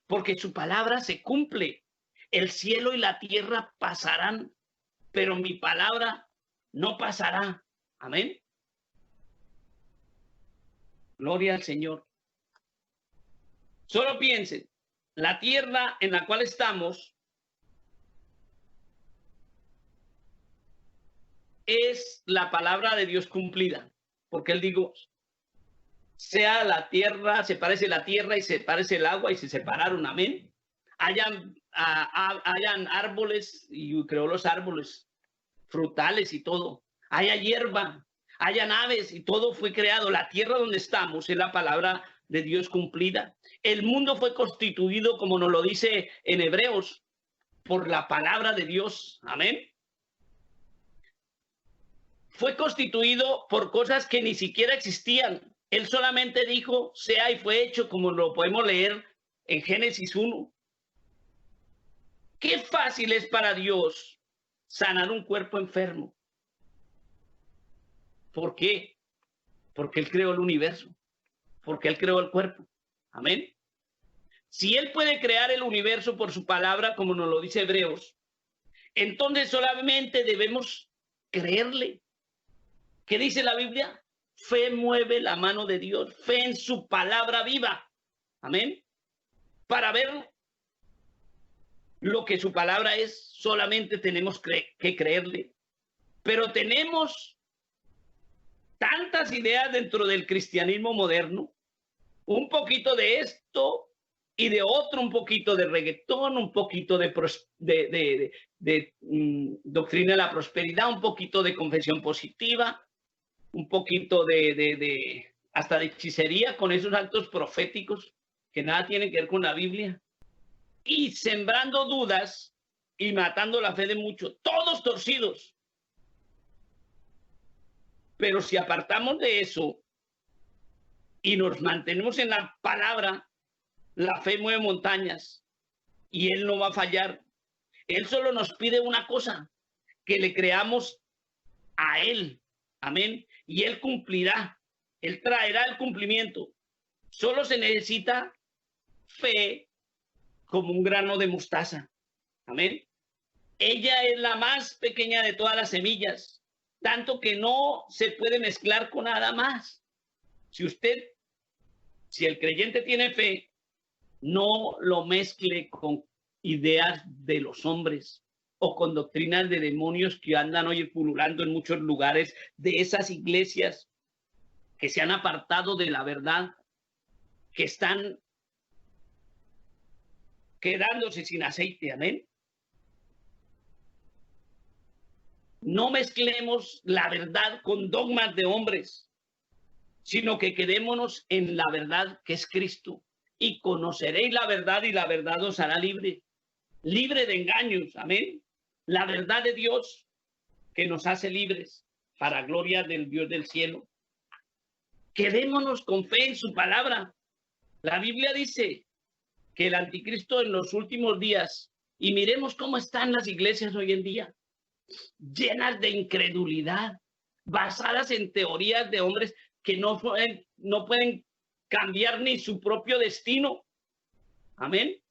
porque su palabra se cumple. El cielo y la tierra pasarán, pero mi palabra no pasará. Amén. Gloria al Señor. Solo piensen, la tierra en la cual estamos es la palabra de Dios cumplida, porque Él dijo, sea la tierra, se parece la tierra y se parece el agua y se separaron. Amén. Hayan árboles y creó los árboles frutales y todo. Haya hierba, hayan aves y todo fue creado. La tierra donde estamos es la palabra de Dios cumplida. El mundo fue constituido, como nos lo dice en Hebreos, por la palabra de Dios. Amén. Fue constituido por cosas que ni siquiera existían. Él solamente dijo, sea y fue hecho, como lo podemos leer en Génesis 1. Qué fácil es para Dios sanar un cuerpo enfermo. ¿Por qué? Porque Él creó el universo, porque Él creó el cuerpo. Amén. Si Él puede crear el universo por su palabra, como nos lo dice Hebreos, entonces solamente debemos creerle. ¿Qué dice la Biblia? Fe mueve la mano de Dios, fe en su palabra viva. Amén. Para ver lo que su palabra es, solamente tenemos que creerle. Pero tenemos tantas ideas dentro del cristianismo moderno, un poquito de esto y de otro, un poquito de reggaetón, un poquito de doctrina de la prosperidad, un poquito de confesión positiva, un poquito hasta de hechicería con esos actos proféticos que nada tienen que ver con la Biblia, y sembrando dudas y matando la fe de muchos, todos torcidos. Pero si apartamos de eso y nos mantenemos en la palabra, la fe mueve montañas y Él no va a fallar. Él solo nos pide una cosa, que le creamos a Él. Amén. Y Él cumplirá. Él traerá el cumplimiento. Solo se necesita fe como un grano de mostaza. Amén. Ella es la más pequeña de todas las semillas, tanto que no se puede mezclar con nada más. Si el creyente tiene fe, no lo mezcle con ideas de los hombres o con doctrinas de demonios que andan hoy pululando en muchos lugares de esas iglesias que se han apartado de la verdad, que están quedándose sin aceite. Amén. No mezclemos la verdad con dogmas de hombres, sino que quedémonos en la verdad que es Cristo. Y conoceréis la verdad y la verdad os hará libre de engaños. Amén. La verdad de Dios que nos hace libres para gloria del Dios del cielo. Quedémonos con fe en su palabra. La Biblia dice que el anticristo en los últimos días, y miremos cómo están las iglesias hoy en día, llenas de incredulidad, basadas en teorías de hombres que no pueden cambiar ni su propio destino. Amén.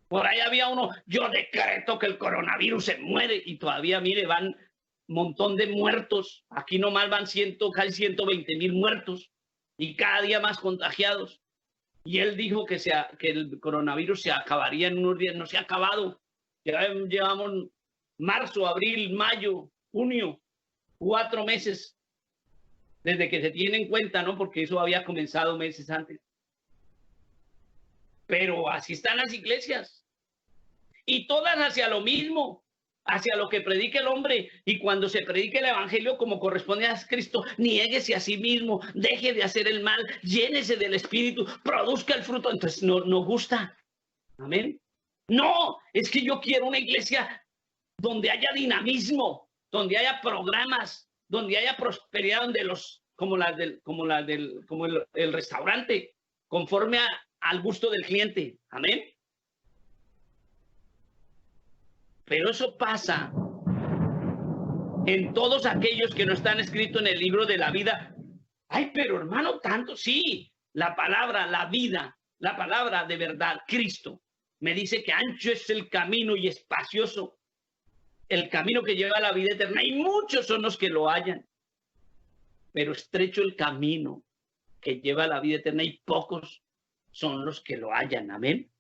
Por ahí había uno, yo decreto que el coronavirus se muere, y todavía, mire, van un montón de muertos. Aquí nomás van casi 120,000 muertos y cada día más contagiados. Y él dijo que el coronavirus se acabaría en unos días. No se ha acabado. Ya llevamos marzo, abril, mayo, junio, 4 meses desde que se tiene en cuenta, ¿no? Porque eso había comenzado meses antes. Pero así están las iglesias. Y todas hacia lo mismo. hacia lo que predique el hombre. Y cuando se predique el evangelio como corresponde a Cristo, niéguese a sí mismo, deje de hacer el mal, llénese del espíritu, produzca el fruto. Entonces no gusta. Amén. No, es que yo quiero una iglesia donde haya dinamismo, donde haya programas, donde haya prosperidad, donde como el restaurante, conforme al gusto del cliente. Amén. Pero eso pasa en todos aquellos que no están escritos en el libro de la vida. Ay, pero hermano, tanto, sí, la palabra, la vida, la palabra de verdad, Cristo, me dice que ancho es el camino y espacioso el camino que lleva a la vida eterna, y muchos son los que lo hallan, pero estrecho el camino que lleva a la vida eterna y pocos son los que lo hallan. Amén.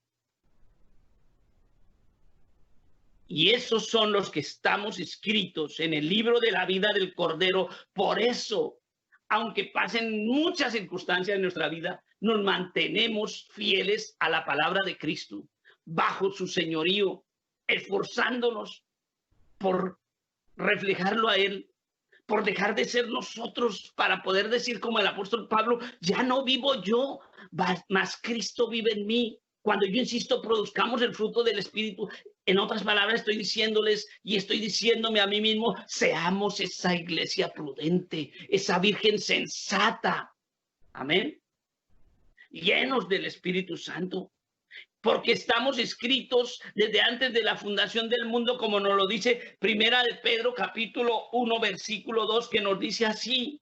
Y esos son los que estamos escritos en el libro de la vida del Cordero. Por eso, aunque pasen muchas circunstancias en nuestra vida, nos mantenemos fieles a la palabra de Cristo, bajo su señorío, esforzándonos por reflejarlo a Él, por dejar de ser nosotros para poder decir como el apóstol Pablo, ya no vivo yo, mas Cristo vive en mí. Cuando yo insisto, produzcamos el fruto del Espíritu. En otras palabras, estoy diciéndoles y estoy diciéndome a mí mismo, seamos esa iglesia prudente, esa virgen sensata. Amén. Llenos del Espíritu Santo. Porque estamos escritos desde antes de la fundación del mundo, como nos lo dice Primera de Pedro, capítulo 1, versículo 2, que nos dice así.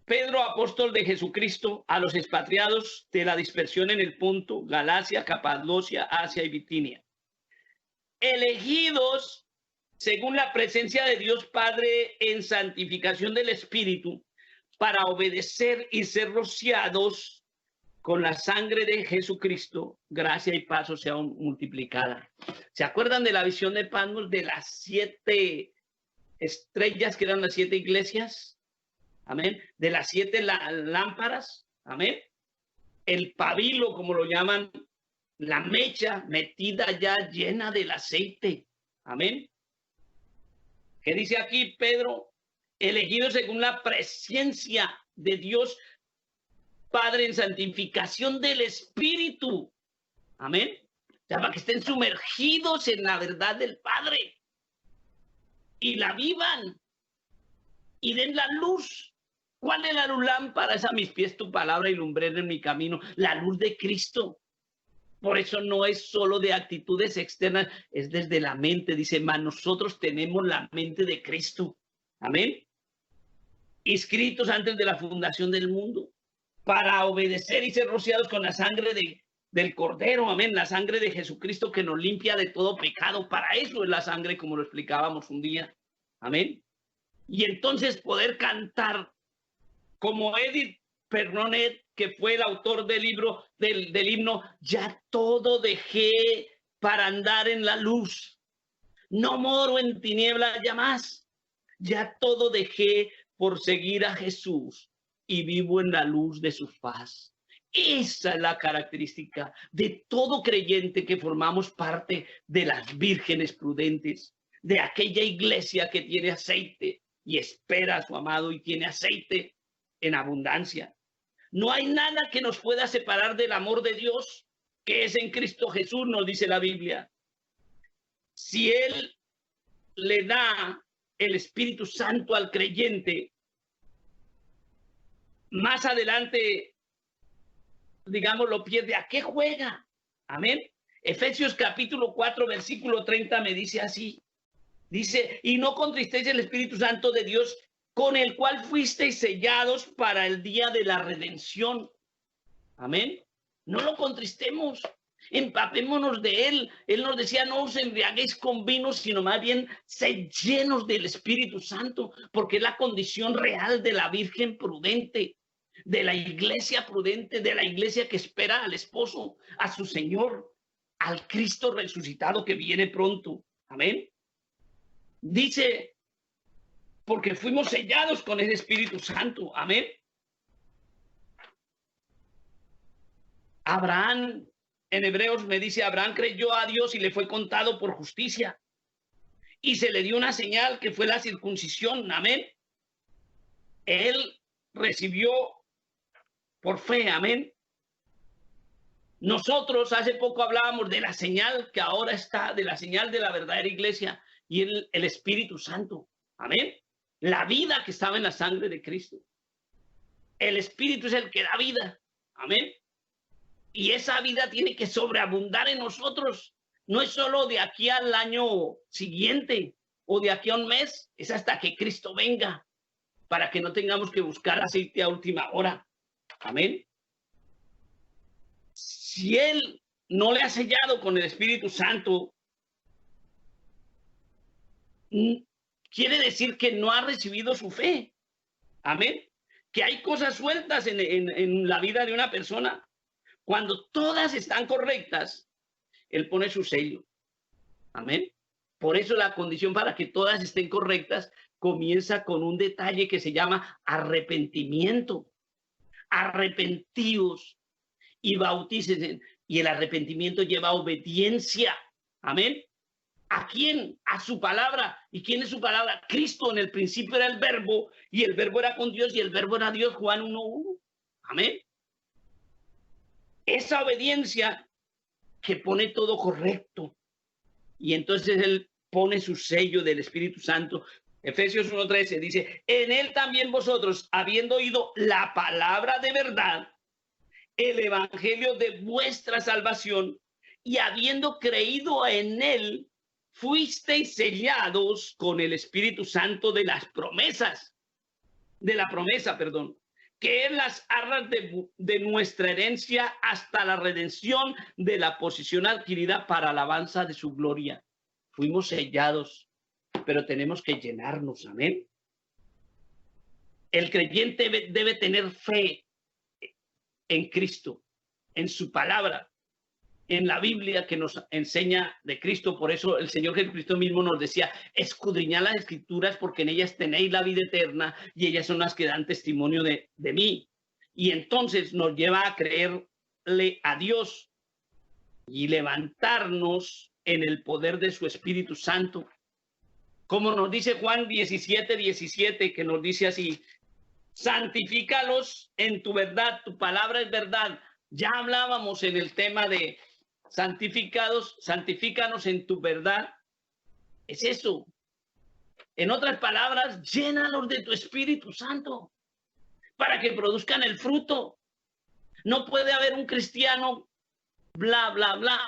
Pedro, apóstol de Jesucristo, a los expatriados de la dispersión en el Ponto, Galacia, Capadocia, Asia y Bitinia, elegidos según la presencia de Dios Padre en santificación del Espíritu, para obedecer y ser rociados con la sangre de Jesucristo, gracia y paz sean multiplicada. ¿Se acuerdan de la visión de Patmos de las 7 estrellas que eran las 7 iglesias? Amén. De las 7 lámparas. Amén. El pabilo, como lo llaman, la mecha metida ya llena del aceite. Amén. ¿Qué dice aquí Pedro? Elegido según la presencia de Dios Padre en santificación del Espíritu. Amén. O sea, para que estén sumergidos en la verdad del Padre y la vivan y den la luz. ¿Cuál es la luz? Lámpara es a mis pies tu palabra y lumbrera en mi camino. La luz de Cristo. Por eso no es solo de actitudes externas, es desde la mente. Dice, mas nosotros tenemos la mente de Cristo. Amén. Inscritos antes de la fundación del mundo, para obedecer y ser rociados con la sangre del Cordero, amén, la sangre de Jesucristo que nos limpia de todo pecado. Para eso es la sangre, como lo explicábamos un día, amén. Y entonces poder cantar como Edith Pernonet, que fue el autor del libro, del himno, ya todo dejé para andar en la luz, no moro en tinieblas ya más, ya todo dejé por seguir a Jesús y vivo en la luz de su faz. Esa es la característica de todo creyente que formamos parte de las vírgenes prudentes, de aquella iglesia que tiene aceite y espera a su amado y tiene aceite en abundancia. No hay nada que nos pueda separar del amor de Dios, que es en Cristo Jesús, nos dice la Biblia. Si Él le da el Espíritu Santo al creyente, más adelante, digamos, lo pierde. ¿A qué juega? Amén. Efesios capítulo 4, versículo 30 me dice así. Dice, y no contristéis el Espíritu Santo de Dios, con el cual fuisteis sellados para el día de la redención. Amén. No lo contristemos, empapémonos de Él. Él nos decía, no os embriaguéis con vino, sino más bien sed llenos del Espíritu Santo, porque es la condición real de la Virgen prudente, de la iglesia prudente, de la iglesia que espera al esposo, a su Señor, al Cristo resucitado que viene pronto. Amén. Dice, porque fuimos sellados con el Espíritu Santo. Amén. Abraham, en Hebreos me dice, Abraham creyó a Dios y le fue contado por justicia. y se le dio una señal que fue la circuncisión. Amén. Él recibió por fe. Amén. Nosotros hace poco hablábamos de la señal que ahora está, de la señal de la verdadera iglesia y el Espíritu Santo. Amén. La vida que estaba en la sangre de Cristo. El Espíritu es el que da vida. Amén. Y esa vida tiene que sobreabundar en nosotros. No es solo de aquí al año siguiente o de aquí a un mes. Es hasta que Cristo venga, para que no tengamos que buscar aceite a última hora. Amén. Si Él no le ha sellado con el Espíritu Santo, quiere decir que no ha recibido su fe. Amén. Que hay cosas sueltas en la vida de una persona. Cuando todas están correctas, Él pone su sello. Amén. Por eso la condición para que todas estén correctas comienza con un detalle que se llama arrepentimiento. Arrepentíos y bautícense. Y el arrepentimiento lleva obediencia. Amén. ¿A quién? A su palabra. ¿Y quién es su palabra? Cristo. En el principio era el verbo, y el verbo era con Dios, y el verbo era Dios. Juan 1:1. Amén. Esa obediencia que pone todo correcto. Y entonces Él pone su sello del Espíritu Santo. Efesios 1:13 dice, en Él también vosotros, habiendo oído la palabra de verdad, el evangelio de vuestra salvación, y habiendo creído en Él, fuisteis sellados con el Espíritu Santo de las promesas, de la promesa, perdón, que es las arras de nuestra herencia hasta la redención de la posesión adquirida para alabanza de su gloria. Fuimos sellados, pero tenemos que llenarnos. Amén. El creyente debe tener fe en Cristo, en su palabra, en la Biblia que nos enseña de Cristo. Por eso el Señor Jesucristo mismo nos decía, escudriñad las Escrituras porque en ellas tenéis la vida eterna y ellas son las que dan testimonio de mí. Y entonces nos lleva a creerle a Dios y levantarnos en el poder de su Espíritu Santo. Como nos dice Juan 17:17, que nos dice así, santifícalos en tu verdad, tu palabra es verdad. Ya hablábamos en el tema de santifícanos en tu verdad. Es eso. En otras palabras, llénalos de tu Espíritu Santo para que produzcan el fruto. No puede haber un cristiano bla, bla, bla,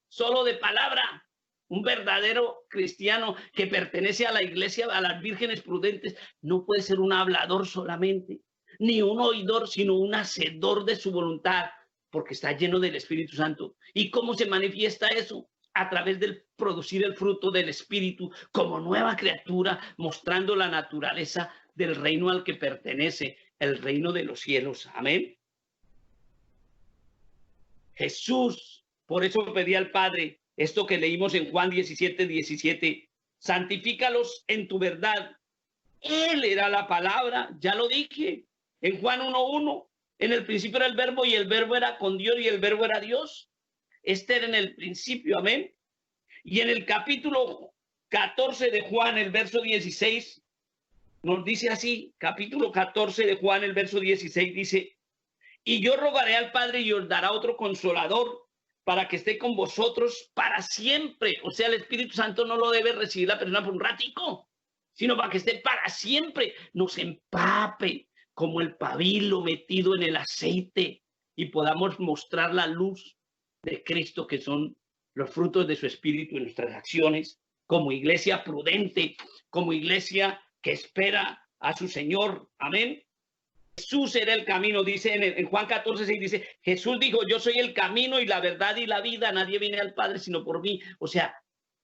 solo de palabra. Un verdadero cristiano que pertenece a la iglesia, a las vírgenes prudentes, no puede ser un hablador solamente, ni un oidor, sino un hacedor de su voluntad, porque está lleno del Espíritu Santo. ¿Y cómo se manifiesta eso? A través del producir el fruto del Espíritu como nueva criatura, mostrando la naturaleza del reino al que pertenece, el reino de los cielos. Amén. Jesús, por eso pedía al Padre, esto que leímos en Juan 17:17, santifícalos en tu verdad. Él era la palabra, ya lo dije, en Juan 1:1, en el principio era el verbo y el verbo era con Dios y el verbo era Dios. Este era en el principio, amén. Y en el capítulo 14 de Juan, el verso 16, nos dice así, capítulo 14 de Juan, el verso 16 dice, y yo rogaré al Padre y os dará otro consolador para que esté con vosotros para siempre. O sea, el Espíritu Santo no lo debe recibir la persona por un ratico, sino para que esté para siempre, nos empape como el pabilo metido en el aceite y podamos mostrar la luz de Cristo, que son los frutos de su Espíritu en nuestras acciones, como iglesia prudente, como iglesia que espera a su Señor. Amén. Jesús era el camino, dice en Juan 14:6, dice, Jesús dijo, yo soy el camino y la verdad y la vida, nadie viene al Padre sino por mí. O sea,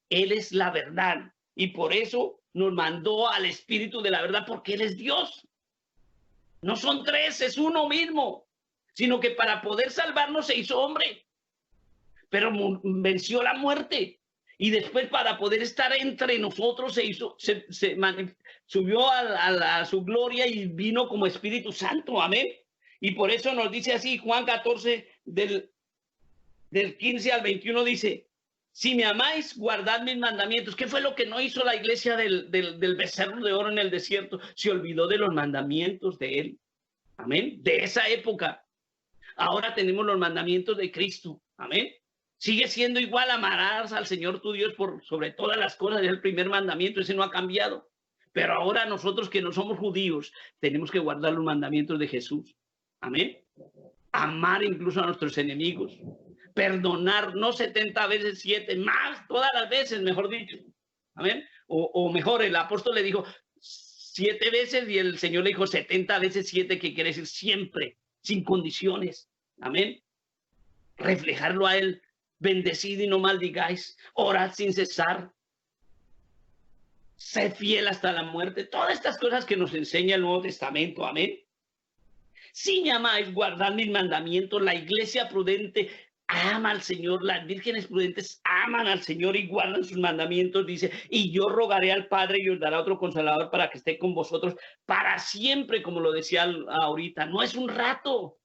Él es la verdad y por eso nos mandó al Espíritu de la verdad, porque Él es Dios. No son tres, es uno mismo, sino que para poder salvarnos se hizo hombre, pero venció la muerte. Y después, para poder estar entre nosotros, subió a su gloria y vino como Espíritu Santo. Amén. Y por eso nos dice así, Juan 14, del 15 al 21, dice, Si me amáis, guardad mis mandamientos. ¿Qué fue lo que no hizo la iglesia del becerro de oro en el desierto? Se olvidó de los mandamientos de él. Amén. De esa época. Ahora tenemos los mandamientos de Cristo. Amén. Sigue siendo igual, amarás al Señor tu Dios por sobre todas las cosas. Es el primer mandamiento, ese no ha cambiado. Pero ahora nosotros que no somos judíos, tenemos que guardar los mandamientos de Jesús. Amén. Amar incluso a nuestros enemigos. Perdonar, no 70 veces 7, más, todas las veces, mejor dicho. Amén. O mejor, el apóstol le dijo 7 veces y el Señor le dijo 70 veces 7, que quiere decir siempre, sin condiciones. Amén. Reflejarlo a él. Bendecid y no maldigáis. Orad sin cesar. Sed fiel hasta la muerte. Todas estas cosas que nos enseña el Nuevo Testamento. Amén. Si me amáis, guardad mis mandamientos. La iglesia prudente ama al Señor. Las vírgenes prudentes aman al Señor y guardan sus mandamientos. Dice, y yo rogaré al Padre y os dará otro consolador para que esté con vosotros para siempre, como lo decía ahorita. No es un rato.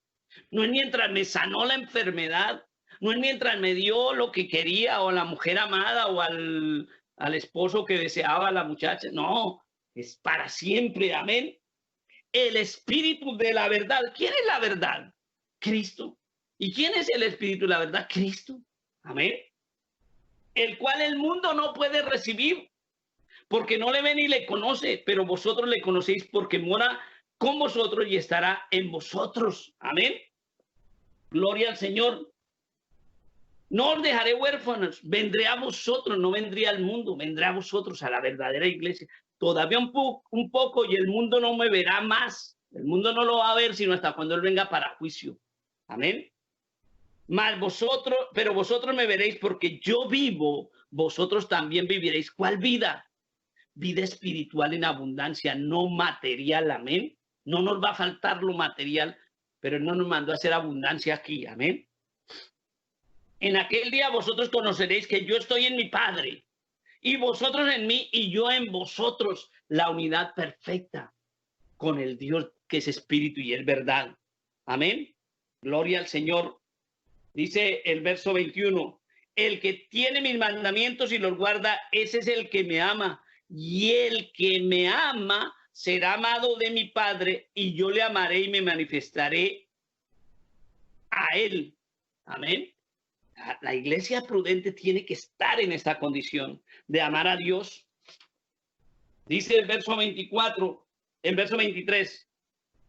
No es mientras me sanó la enfermedad. No es mientras me dio lo que quería, o a la mujer amada, o al esposo que deseaba la muchacha. No, es para siempre. Amén. El espíritu de la verdad. ¿Quién es la verdad? Cristo. ¿Y quién es el espíritu de la verdad? Cristo. Amén. El cual el mundo no puede recibir, porque no le ve ni le conoce, pero vosotros le conocéis porque mora con vosotros y estará en vosotros. Amén. Gloria al Señor. No os dejaré huérfanos, vendré a vosotros, no vendré al mundo, vendré a vosotros, a la verdadera iglesia. Todavía un poco y el mundo no me verá más. El mundo no lo va a ver sino hasta cuando él venga para juicio. Amén. Mas vosotros, pero vosotros me veréis porque yo vivo, vosotros también viviréis. ¿Cuál vida? Vida espiritual en abundancia, no material. Amén. No nos va a faltar lo material, pero él no nos mandó a hacer abundancia aquí. Amén. En aquel día vosotros conoceréis que yo estoy en mi Padre, y vosotros en mí, y yo en vosotros, la unidad perfecta con el Dios que es espíritu y es verdad. Amén. Gloria al Señor. Dice el verso 21, el que tiene mis mandamientos y los guarda, ese es el que me ama, y el que me ama será amado de mi Padre, y yo le amaré y me manifestaré a él. Amén. La iglesia prudente tiene que estar en esta condición de amar a Dios. Dice el verso 24, el verso 23.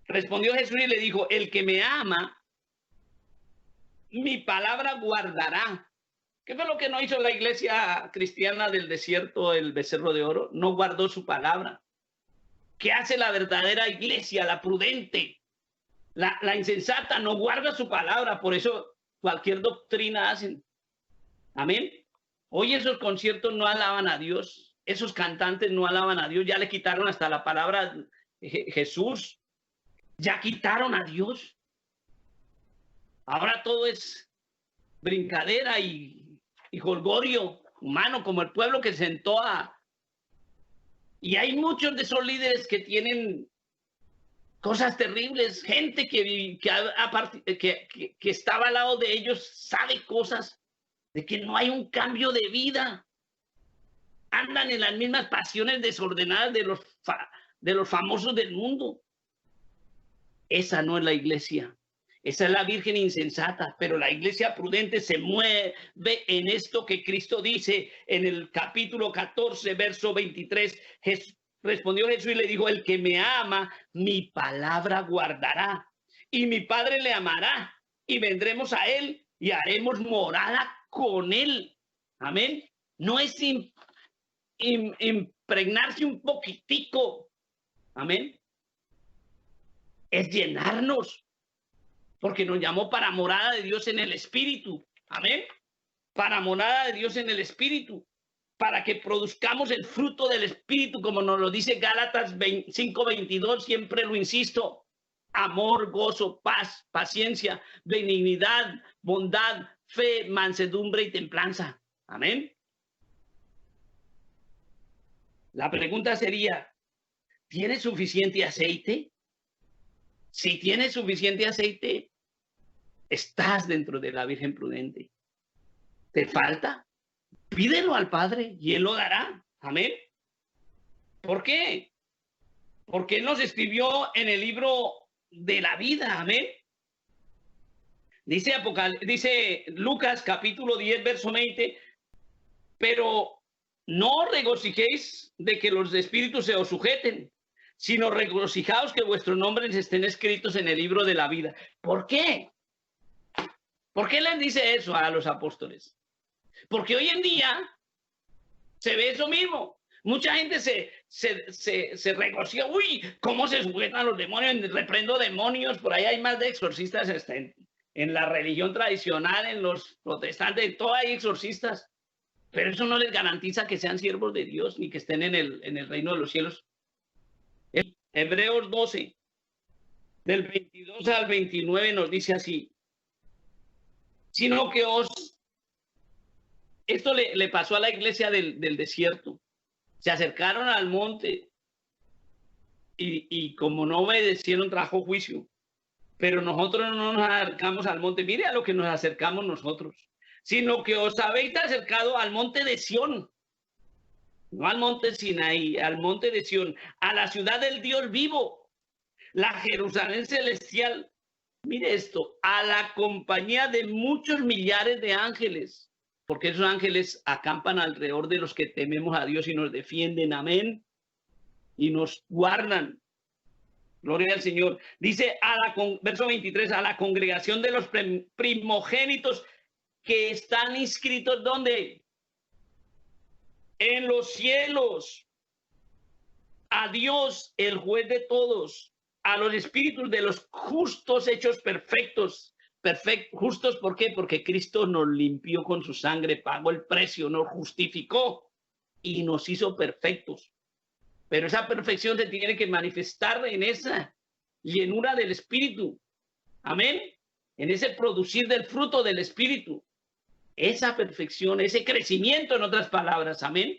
Respondió Jesús y le dijo, el que me ama, mi palabra guardará. ¿Qué fue lo que no hizo la iglesia cristiana del desierto, el becerro de oro? No guardó su palabra. ¿Qué hace la verdadera iglesia, la prudente? La insensata no guarda su palabra, por eso cualquier doctrina hacen. Amén. Hoy esos conciertos no alaban a Dios, esos cantantes no alaban a Dios, ya le quitaron hasta la palabra Jesús, ya quitaron a Dios. Ahora todo es brincadera y jolgorio humano, como el pueblo que sentó a... Y hay muchos de esos líderes que tienen cosas terribles, gente que estaba al lado de ellos, sabe cosas de que no hay un cambio de vida. Andan en las mismas pasiones desordenadas de los famosos del mundo. Esa no es la iglesia. Esa es la virgen insensata, pero la iglesia prudente se mueve en esto que Cristo dice en el capítulo 14, verso 23. Respondió Jesús y le dijo, el que me ama, mi palabra guardará, y mi Padre le amará, y vendremos a él y haremos morada con él. Amén. No es impregnarse un poquitico. Amén. Es llenarnos, porque nos llamó para morada de Dios en el Espíritu. Amén. Para morada de Dios en el Espíritu, para que produzcamos el fruto del Espíritu, como nos lo dice Gálatas 5:22, siempre lo insisto: amor, gozo, paz, paciencia, benignidad, bondad, fe, mansedumbre y templanza. Amén. La pregunta sería, ¿tienes suficiente aceite? Si tienes suficiente aceite, estás dentro de la Virgen prudente. ¿Te falta? Pídelo al Padre y Él lo dará. Amén. ¿Por qué? Porque Él nos escribió en el libro de la vida. Amén. Dice Lucas capítulo 10, verso 20, pero no regocijéis de que los espíritus se os sujeten, sino regocijaos que vuestros nombres estén escritos en el libro de la vida. ¿Por qué? ¿Por qué les dice eso a los apóstoles? Porque hoy en día se ve eso mismo. Mucha gente se regocija. Uy, ¿cómo se sujetan los demonios? Reprendo demonios. Por ahí hay más de exorcistas en la religión tradicional, en los protestantes, en todo hay exorcistas. Pero eso no les garantiza que sean siervos de Dios ni que estén en el reino de los cielos. Hebreos 12, del 22 al 29 nos dice así. Sino que esto le pasó a la iglesia del desierto. Se acercaron al monte y como no obedecieron, trajo juicio. Pero nosotros no nos acercamos al monte. Mire a lo que nos acercamos nosotros. Sino que os habéis acercado al monte de Sión. No al monte Sinaí, al monte de Sión. A la ciudad del Dios vivo. La Jerusalén celestial. Mire esto. A la compañía de muchos millares de ángeles. Porque esos ángeles acampan alrededor de los que tememos a Dios y nos defienden. Amén. Y nos guardan. Gloria al Señor. Dice verso 23, a la congregación de los primogénitos que están inscritos, ¿dónde? En los cielos. A Dios, el juez de todos. A los espíritus de los justos hechos perfectos. Justos, ¿por qué? Porque Cristo nos limpió con su sangre, pagó el precio, nos justificó y nos hizo perfectos. Pero esa perfección se tiene que manifestar en esa llenura del Espíritu. Amén. En ese producir del fruto del Espíritu. Esa perfección, ese crecimiento, en otras palabras. Amén.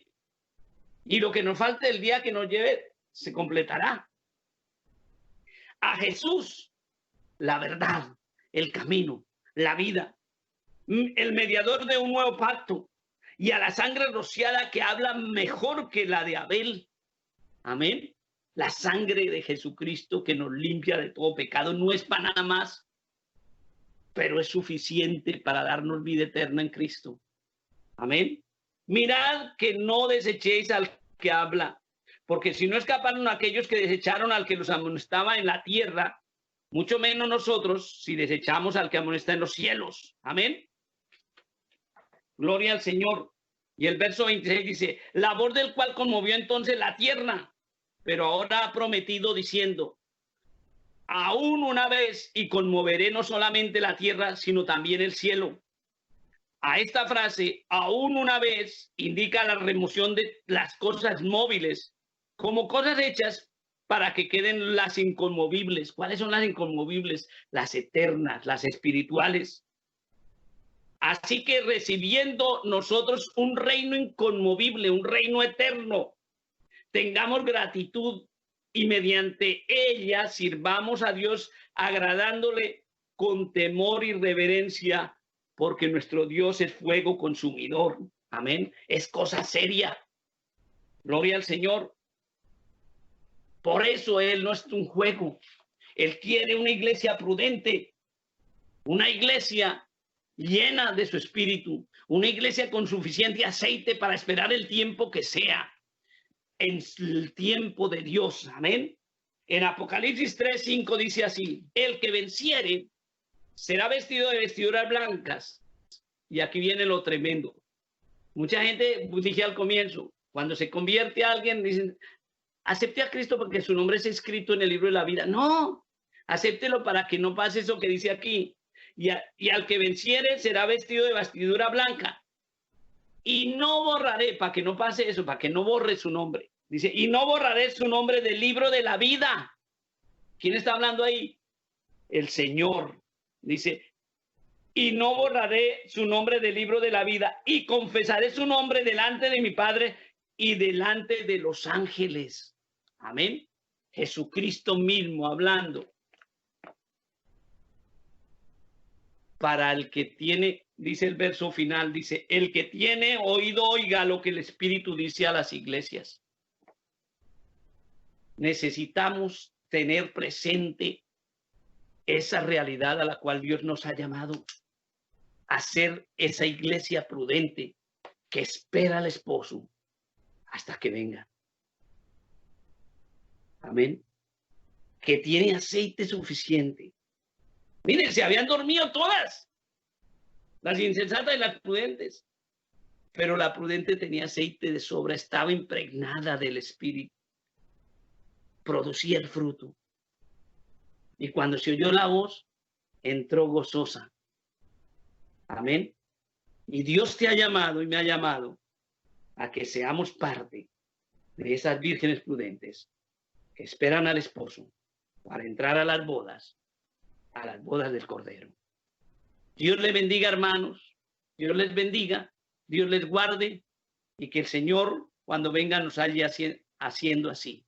Y lo que nos falte el día que nos lleve, se completará. A Jesús, la verdad, el camino, la vida, el mediador de un nuevo pacto, y a la sangre rociada que habla mejor que la de Abel. Amén. La sangre de Jesucristo que nos limpia de todo pecado no es para nada más, pero es suficiente para darnos vida eterna en Cristo. Amén. Mirad que no desechéis al que habla, porque si no escaparon aquellos que desecharon al que los amonestaba en la tierra, mucho menos nosotros si desechamos al que amonesta en los cielos. Amén. Gloria al Señor. Y el verso 26 dice, la voz del cual conmovió entonces la tierra, pero ahora ha prometido diciendo, aún una vez y conmoveré no solamente la tierra, sino también el cielo. A esta frase, aún una vez, indica la remoción de las cosas móviles, como cosas hechas para que queden las inconmovibles. ¿Cuáles son las inconmovibles? Las eternas, las espirituales. Así que recibiendo nosotros un reino inconmovible, un reino eterno, tengamos gratitud y mediante ella sirvamos a Dios agradándole con temor y reverencia, porque nuestro Dios es fuego consumidor. Amén. Es cosa seria. Gloria al Señor. Por eso Él no es un juego. Él quiere una iglesia prudente, una iglesia llena de su espíritu, una iglesia con suficiente aceite para esperar el tiempo que sea, en el tiempo de Dios. Amén. En Apocalipsis 3:5 dice así, el que venciere será vestido de vestiduras blancas. Y aquí viene lo tremendo. Mucha gente, dije al comienzo, cuando se convierte a alguien, dicen, acepte a Cristo porque su nombre es escrito en el libro de la vida. No, acéptelo para que no pase eso que dice aquí. Y al que venciere será vestido de vestidura blanca. Y no borraré, para que no pase eso, para que no borre su nombre. Dice, y no borraré su nombre del libro de la vida. ¿Quién está hablando ahí? El Señor. Dice, y no borraré su nombre del libro de la vida, y confesaré su nombre delante de mi Padre y delante de los ángeles. Amén. Jesucristo mismo hablando. Para el que tiene dice el verso final, dice, el que tiene oído oiga lo que el Espíritu dice a las iglesias. Necesitamos tener presente esa realidad a la cual Dios nos ha llamado a ser esa iglesia prudente que espera al esposo hasta que venga. Amén. Que tiene aceite suficiente. Miren, se habían dormido todas, las insensatas y las prudentes, pero la prudente tenía aceite de sobra, estaba impregnada del Espíritu, producía el fruto. Y cuando se oyó la voz, entró gozosa. Amén. Y Dios te ha llamado y me ha llamado a que seamos parte de esas vírgenes prudentes que esperan al esposo para entrar a las bodas del Cordero. Dios les bendiga, hermanos. Dios les bendiga. Dios les guarde y que el Señor, cuando venga, nos haya haciendo así.